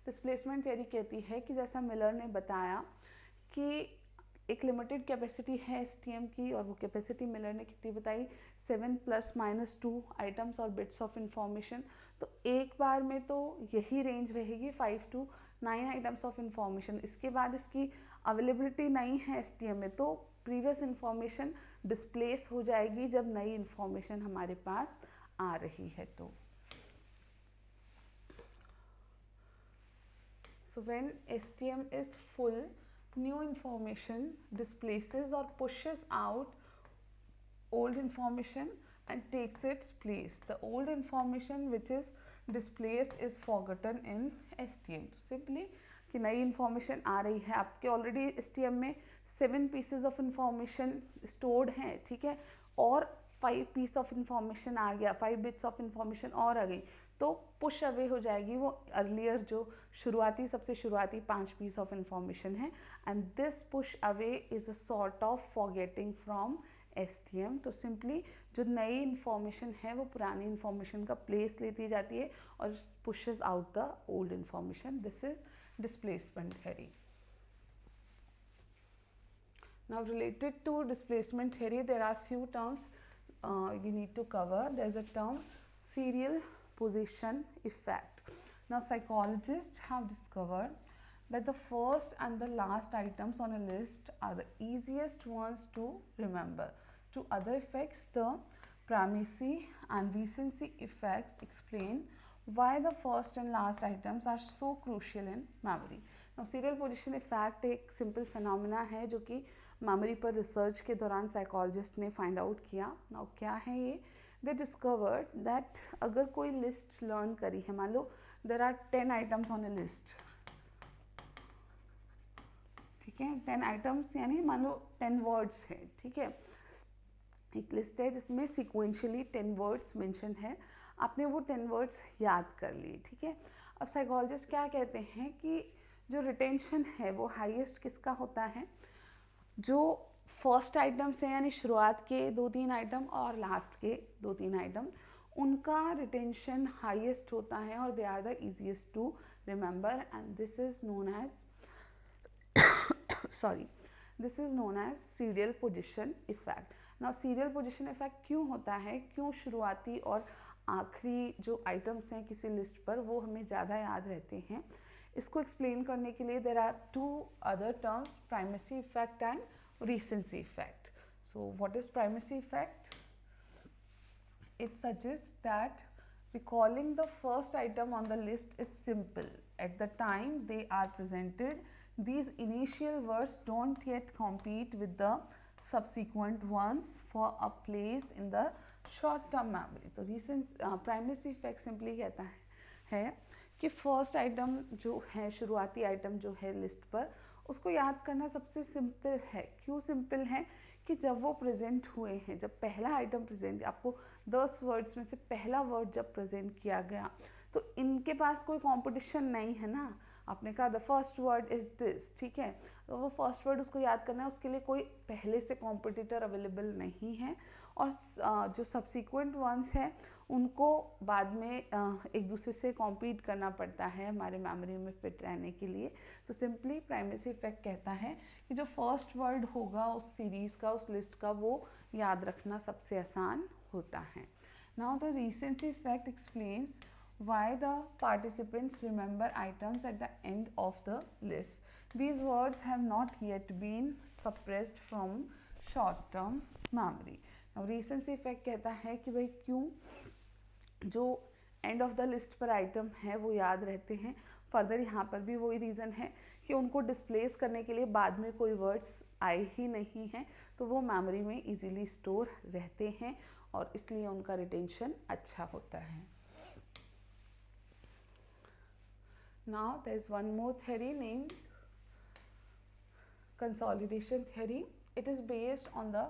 displacement theory कहती है कि जैसा Miller ने बताया कि एक लिमिटेड कैपेसिटी है STM की और वो कैपेसिटी मिलर ने कितनी बताई, 7 प्लस माइनस 2 आइटम्स और बिट्स ऑफ इंफॉर्मेशन. तो एक बार में तो यही रेंज रहेगी 5 to 9 आइटम्स ऑफ इंफॉर्मेशन. इसके बाद इसकी अवेलेबिलिटी नहीं है STM में तो प्रीवियस इंफॉर्मेशन डिस्प्लेस हो जाएगी जब नई इंफॉर्मेशन हमारे पास आ रही है. तो so when STM is full, new information displaces or pushes out old information and takes its place. The old information which is displaced is forgotten in STM. तो simply कि नई इन्फॉर्मेशन आ रही है, आपके ऑलरेडी STM में 7 pieces of information stored हैं, ठीक है, और 5 पीस ऑफ इंफॉर्मेशन आ गया, 5 बिट्स ऑफ इंफॉर्मेशन और आ गई, तो पुश अवे हो जाएगी वो अर्लियर जो शुरुआती सबसे शुरुआती 5 पीस ऑफ इंफॉर्मेशन है. And this push away is a sort of forgetting from STM. तो सिंपली जो नई इंफॉर्मेशन है वो पुरानी इंफॉर्मेशन का प्लेस लेती जाती है और pushes out the old information. This is displacement theory. Now related to displacement theory there are few terms you need to cover. There's a term serial position effect. Now psychologists have discovered that the first and the last items on a list are the easiest ones to remember. To other effects, the primacy and recency effects explain why the first and last items are so crucial in memory. Now serial position effect एक simple phenomena है जो कि memory पर research के दौरान psychologist ने find out किया. Now क्या है ये, they discovered that अगर कोई list learn करी है, मान लो there are 10 items on a list, ठीक है, 10 items यानी मान लो 10 words है, ठीक है, एक लिस्ट है जिसमें सिक्वेंशियली 10 वर्ड्स मेंशन है, आपने वो 10 वर्ड्स याद कर लिए, ठीक है. अब साइकोलॉजिस्ट क्या कहते हैं कि जो रिटेंशन है वो हाईएस्ट किसका होता है, जो फर्स्ट आइटम्स हैं यानी शुरुआत के 2-3 आइटम और लास्ट के 2-3 आइटम, उनका रिटेंशन हाईएस्ट होता है और they are the easiest to remember. And this is known as this is known as serial position effect. Now serial position effect क्यों होता है, क्यों शुरुआती और आखिरी जो आइटम्स हैं किसी लिस्ट पर वो हमें ज़्यादा याद रहते हैं, इसको एक्सप्लेन करने के लिए there are 2 other terms, primacy effect and recency effect. So what is primacy effect? It suggests that recalling the first item on the list is simple at the time they are presented these initial words don't yet compete with the subsequent ones for a place in the short term memory. तो recent primacy effect simply कहता है कि first item जो है, शुरुआती item जो है list पर, उसको याद करना सबसे सिंपल है. क्यों सिंपल है? कि जब वो प्रेजेंट हुए हैं, जब पहला आइटम प्रेजेंट, आपको 10 वर्ड्स में से पहला वर्ड जब प्रेजेंट किया गया, तो इनके पास कोई कंपटीशन नहीं है ना. आपने कहा the first word is this, ठीक है, तो वो फर्स्ट वर्ड उसको याद करना है, उसके लिए कोई पहले से कॉम्पिटिटर अवेलेबल नहीं है. और जो सब्सिक्वेंट वंस हैं उनको बाद में एक दूसरे से कॉम्पीट करना पड़ता है हमारे मेमोरी में फिट रहने के लिए. तो सिंपली प्राइमेसी इफेक्ट कहता है कि जो फर्स्ट वर्ड होगा उस सीरीज़ का, उस लिस्ट का, वो याद रखना सबसे आसान होता है. Now the recency effect explains why the participants remember items at the end of the list. These words have not yet been suppressed from short-term memory. Now recency effect कहता है कि भाई क्यों जो एंड ऑफ द लिस्ट पर item है वो याद रहते हैं. फर्दर यहाँ पर भी वही रीज़न है कि उनको डिस्प्लेस करने के लिए बाद में कोई वर्ड्स आए ही नहीं हैं, तो वो मेमोरी में इजीली स्टोर रहते हैं और इसलिए उनका रिटेंशन अच्छा होता है. Now there is one more theory named consolidation theory. It is based on the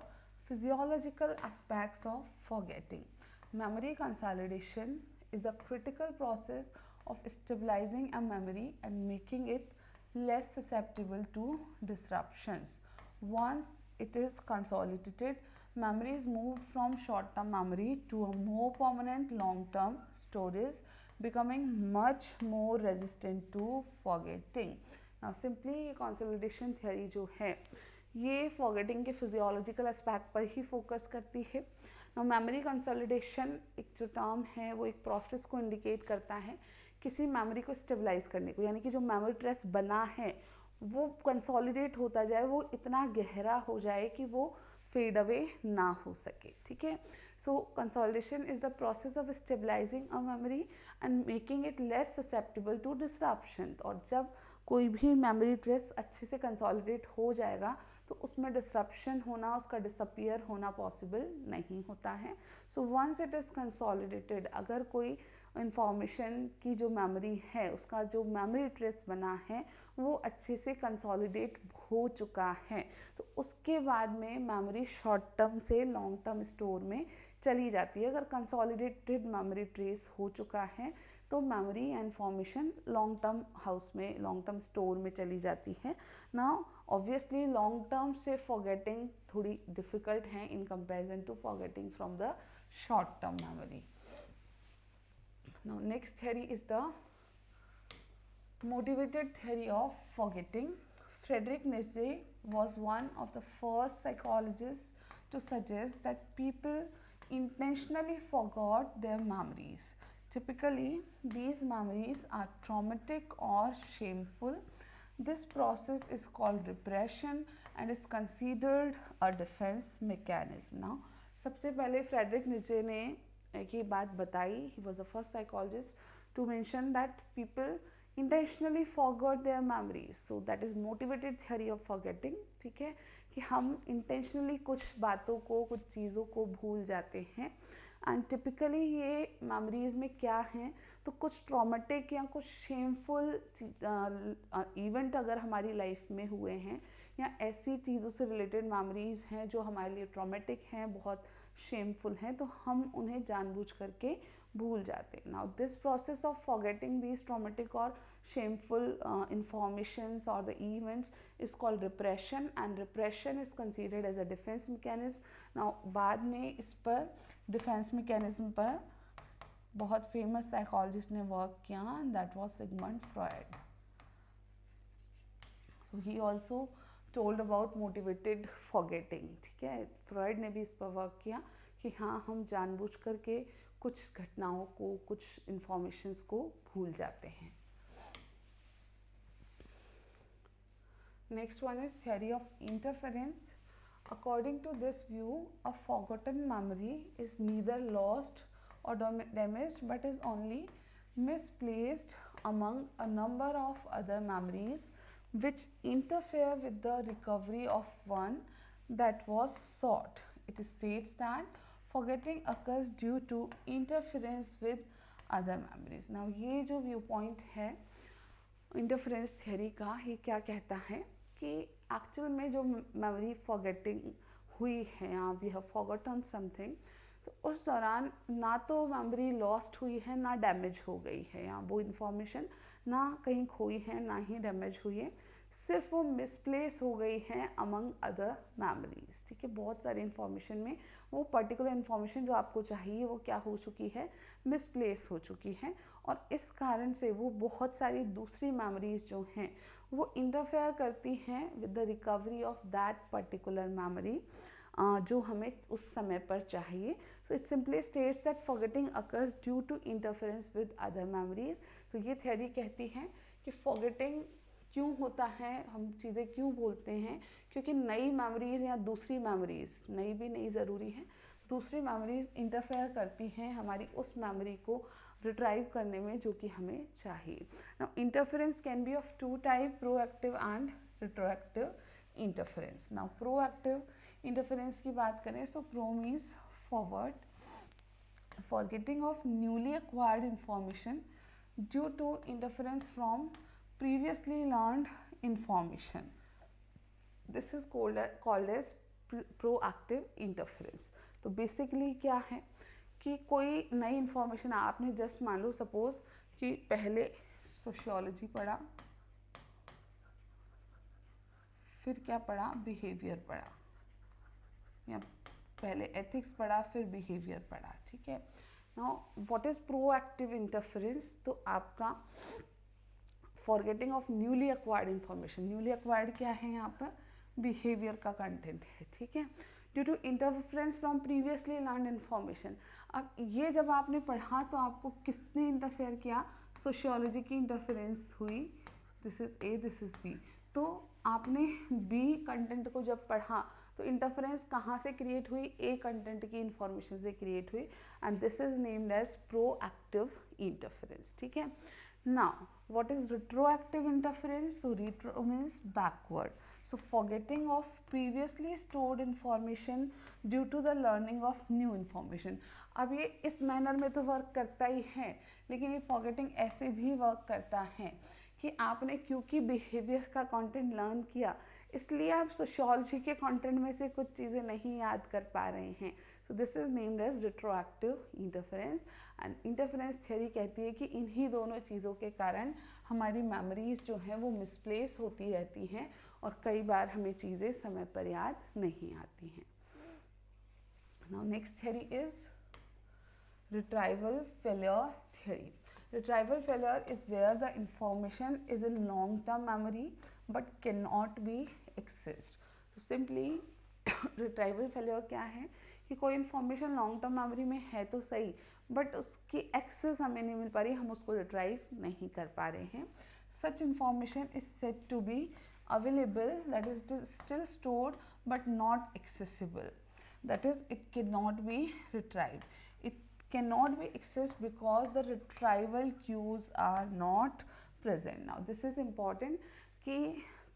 physiological aspects of forgetting. Memory consolidation is a critical process of stabilizing a memory and making it less susceptible to disruptions. Once it is consolidated, memory is moved from short-term memory to a more permanent long-term storage, becoming much more resistant to forgetting. Now simply ये consolidation theory जो है ये forgetting के physiological aspect पर ही focus करती है. Now memory consolidation एक जो term है वो एक process को indicate करता है किसी memory को stabilize करने को, यानी कि जो memory trace बना है वो कंसोलिडेट होता जाए, वो इतना गहरा हो जाए कि वो फेड अवे ना हो सके. ठीक है, so consolidation is the process of stabilising a memory and making it less susceptible to disruption. और जब कोई भी मेमोरी ट्रेस अच्छे से कंसोलिडेट हो जाएगा तो उसमें डिसरप्शन होना, उसका डिसअपियर होना पॉसिबल नहीं होता है. So once it is consolidated, अगर कोई इंफॉर्मेशन की जो मेमोरी है उसका जो मेमोरी ट्रेस बना है वो अच्छे से कंसोलिडेट हो चुका है, तो उसके बाद में मेमोरी शॉर्ट टर्म से लॉन्ग टर्म स्टोर में चली जाती है. अगर कंसोलिडेटेड मेमोरी ट्रेस हो चुका है तो memory information long term house में, लॉन्ग टर्म स्टोर में चली जाती है. नाउ ऑब्वियसली लॉन्ग टर्म से फॉरगेटिंग थोड़ी डिफ़िकल्ट है in comparison to forgetting from the short term memory. Now next theory is the motivated theory of forgetting. Friedrich Nietzsche was one of the first psychologists to suggest that people intentionally forgot their memories. Typically, these memories are traumatic or shameful. This process is called repression and is considered a defense mechanism. Now, सबसे पहले Frederick नीचे ने एक ही बात बताई. He was the first psychologist to mention that people intentionally forgot their memories. So that is motivated theory of forgetting. ठीक है, कि हम इंटेंशनली कुछ बातों को, कुछ चीज़ों को भूल जाते हैं. एंड टिपिकली ये मेमोरीज में क्या हैं, तो कुछ ट्रॉमेटिक या कुछ शेमफुल इवेंट अगर हमारी लाइफ में हुए हैं या ऐसी चीज़ों से रिलेटेड मेमोरीज हैं जो हमारे लिए ट्रॉमेटिक हैं, बहुत शेमफुल हैं, तो हम उन्हें जानबूझ करके भूल जाते हैं. Now this process of forgetting these traumatic और शेमफुल इंफॉर्मेशंस और the events is called repression and repression is considered as a defence mechanism. Now बाद में इस पर डिफेंस मैकेनिज्म पर बहुत फेमस साइकोलॉजिस्ट ने वर्क किया, that was Sigmund Freud. So he also told about motivated forgetting. ठीक है, फ्रॉयड ने भी इस पर वर्क किया कि हाँ, हम जानबूझ करके कुछ घटनाओं को, कुछ इंफॉर्मेशंस को भूल जाते हैं. Next one is theory of interference. According to this view, a forgotten memory is neither lost or damaged but is only misplaced among a number of other memories which interfere with the recovery of one that was sought. It states that forgetting occurs due to interference with other memories. Now ये जो view point है interference theory का, ये क्या कहता है कि actual में जो मेमोरी फॉरगेटिंग हुई है या वी हैव फॉरगॉटन समथिंग, तो उस दौरान ना तो मेमोरी लॉस्ट हुई है ना डैमेज हो गई है, या वो इन्फॉर्मेशन ना कहीं खोई है ना ही डैमेज हुई है, सिर्फ वो मिसप्लेस हो गई है अमंग अदर मेमोरीज. ठीक है, बहुत सारी इन्फॉर्मेशन में वो पर्टिकुलर इन्फॉर्मेशन जो आपको चाहिए वो क्या हो चुकी है, मिसप्लेस हो चुकी है, और इस कारण से वो बहुत सारी दूसरी मेमोरीज जो हैं वो इंटरफेयर करती हैं with the recovery of that particular memory जो हमें उस समय पर चाहिए. So it simply states that forgetting occurs due to interference with other memories. तो ये थ्योरी कहती है कि फॉरगेटिंग क्यों होता है, हम चीज़ें क्यों बोलते हैं, क्योंकि नई मेमोरीज या दूसरी मेमोरीज, नई भी नहीं ज़रूरी है, दूसरी मेमोरीज इंटरफेयर करती हैं हमारी उस मेमोरी को रिट्राइव करने में जो कि हमें चाहिए. Now interference can be of two type, proactive and retroactive interference. Now proactive interference की बात करें, so pro means forward, forgetting of newly acquired information due to interference from previously learned information. This is called as proactive interference. तो basically क्या है कि कोई नई information आपने जस्ट मान लो सपोज कि पहले सोशियोलॉजी पढ़ा, फिर क्या पढ़ा, बिहेवियर पढ़ा, या पहले एथिक्स पढ़ा फिर बिहेवियर पढ़ा. ठीक है, now what is proactive interference? तो आपका forgetting of newly acquired information, newly acquired क्या है यहाँ पर, बिहेवियर का कंटेंट है. ठीक है, due to interference from previously learn information. अब ये जब आपने पढ़ा तो आपको किसने इंटरफेयर किया, सोशियोलॉजी की इंटरफेरेंस हुई, this is A this is B. तो आपने बी कंटेंट को जब पढ़ा तो इंटरफेरेंस कहाँ से क्रिएट हुई, ए कंटेंट की इंफॉर्मेशन से क्रिएट हुई, and this is named as proactive interference. ठीक है, now what is retroactive interference? So retro means backward, so forgetting of previously stored information due to the learning of new information. अब ये इस manner में तो work करता ही है, लेकिन ये फॉरगेटिंग ऐसे भी वर्क करता है कि आपने क्योंकि बिहेवियर का कंटेंट लर्न किया इसलिए आप सोशियोलॉजी के कंटेंट में से कुछ चीज़ें नहीं याद कर पा रहे हैं. So this is named as retroactive interference. And interference theory कहती है कि इन्हीं दोनों चीज़ों के कारण हमारी मेमोरीज जो हैं वो मिसप्लेस होती रहती हैं और कई बार हमें चीज़ें समय पर याद नहीं आती हैं. Now next theory is retrieval failure theory. Retrieval failure is where the information is in long-term memory but cannot be accessed. तो simply retrieval failure क्या है कि कोई information long-term memory में है तो सही but उसकी access हमें नहीं मिल पा रही, हम उसको retrieve नहीं कर पा रहे हैं. Such information is said to be available, that is it is still stored but not accessible. That is it cannot be retrieved. It cannot be accessed because the retrieval cues are not present. Now this is important कि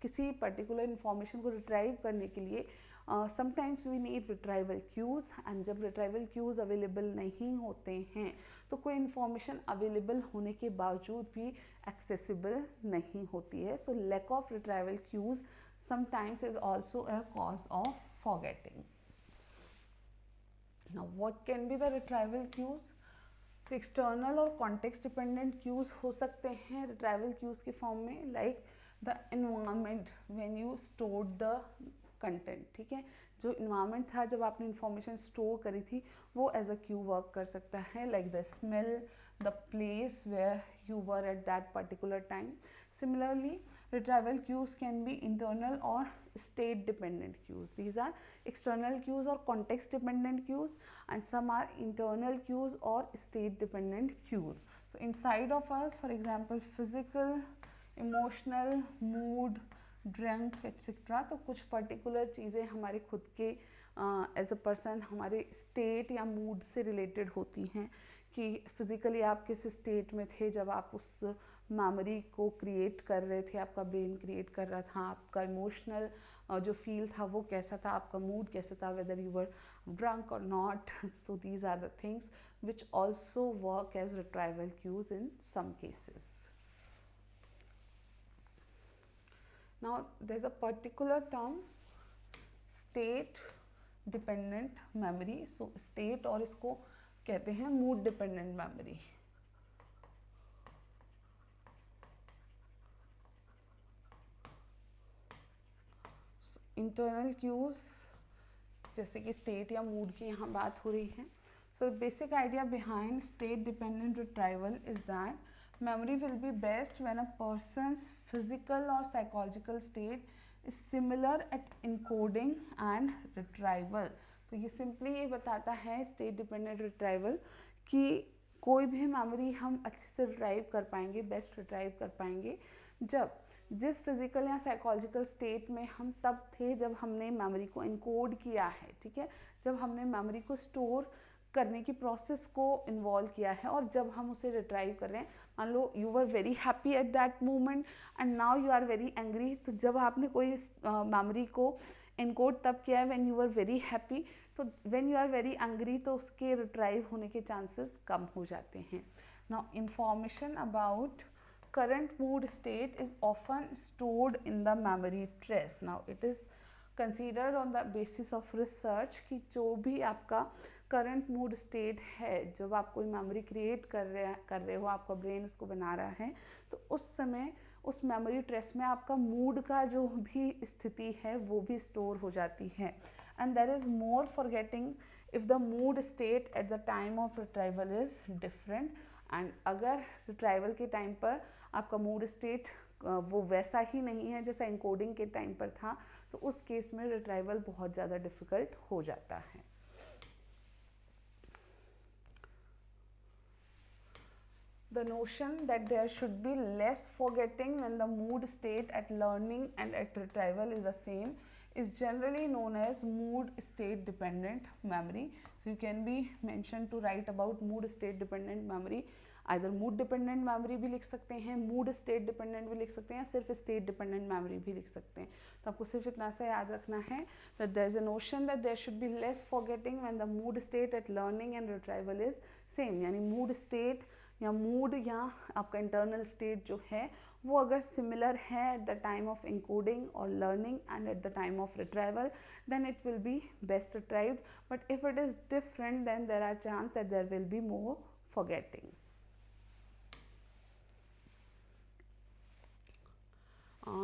किसी particular information को retrieve करने के लिए sometimes we need retrieval cues, and जब retrieval cues available नहीं होते हैं तो कोई इन्फॉर्मेशन अवेलेबल होने के बावजूद भी एक्सेसिबल नहीं होती है. So lack of retrieval cues sometimes is also a cause of forgetting. Now what can be the retrieval cues? External और कॉन्टेक्स्ट डिपेंडेंट क्यूज हो सकते हैं रिट्राइवल क्यूज के फॉर्म में, like the environment when you stored the content. ठीक है, जो environment था जब आपने इंफॉर्मेशन स्टोर करी थी वो एज अ क्यू वर्क कर सकता है, like the smell, the place where you were at that particular time. Similarly retrieval cues can be internal or state dependent cues. These are external cues or context dependent cues, and some are internal cues or state dependent cues. So inside of us, for example physical, emotional, mood, drink etc. तो कुछ particular चीज़ें हमारे खुद के as a person हमारे state या mood से related होती हैं कि फिज़िकली आप किस स्टेट में थे जब आप उस मेमोरी को क्रिएट कर रहे थे, आपका ब्रेन क्रिएट कर रहा था, आपका इमोशनल जो फील था वो कैसा था, आपका मूड कैसा था, वेदर यू वर ड्रंक और not. So these are the things which also work as retrieval cues in some cases. Now there's a particular term, state dependent memory. So state और इसको कहते हैं mood dependent memory. Internal cues जैसे कि state या mood की यहाँ बात हो रही है. So basic idea behind state dependent retrieval is that memory will be best when a person's physical or psychological state is similar at encoding and retrieval. तो ये सिंपली ये बताता है स्टेट डिपेंडेंट रिट्राइवल कि कोई भी मेमोरी हम अच्छे से रिट्राइव कर पाएंगे, बेस्ट रिट्राइव कर पाएंगे जब जिस फिजिकल या साइकोलॉजिकल स्टेट में हम तब थे जब हमने मेमोरी को इनकोड किया है, ठीक है, जब हमने मेमोरी को स्टोर करने की प्रोसेस को इन्वॉल्व किया है और जब हम उसे रिट्राइव कर रहे हैं. मान लो you were very happy at that moment and now you are very angry. तो जब आपने कोई मेमोरी को इनकोड तब किया है when you are very happy, तो when you are very angry तो उसके रिट्राइव होने के चांसेस कम हो जाते हैं. Now information about current mood state is often stored in the memory trace. Now it is considered on the basis of research कि जो भी आपका current mood state है, जब आप कोई memory create कर रहे हो, आपका brain उसको बना रहा है, तो उस समय उस memory trace में आपका mood का जो भी स्थिति है वो भी store हो जाती है. And there is more forgetting if the mood state at the time of retrieval is different. And अगर रिट्राइवल के टाइम पर आपका मूड स्टेट वो वैसा ही नहीं है जैसा इनकोडिंग के टाइम पर था, तो उस केस में रिट्राइवल बहुत ज़्यादा डिफ़िकल्ट हो जाता है. The notion that there should be less forgetting when the mood state at learning and at retrieval is the same is generally known as mood state dependent memory. So you can be mentioned to write about mood state dependent memory. Either mood dependent memory भी लिख सकते हैं, mood state dependent भी लिख सकते हैं, या सिर्फ state dependent memory भी लिख सकते हैं. तो आपको सिर्फ इतना सा याद रखना है that there is a notion that there should be less forgetting when the mood state at learning and retrieval is same. यानी mood state या मूड या आपका इंटरनल स्टेट जो है वो अगर सिमिलर है at the time of encoding और learning and at the time of retrieval, then it will be best retrieved. But if it is different then there are chance that there will be more forgetting.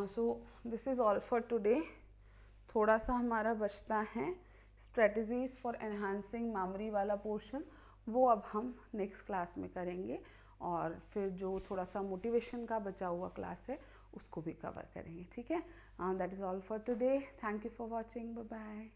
So this is all for today. थोड़ा सा हमारा बचता है strategies for enhancing memory वाला portion, वो अब हम next class में करेंगे, और फिर जो थोड़ा सा मोटिवेशन का बचा हुआ क्लास है उसको भी कवर करेंगे. ठीक है, that is all for today. Thank you for watching. Bye bye.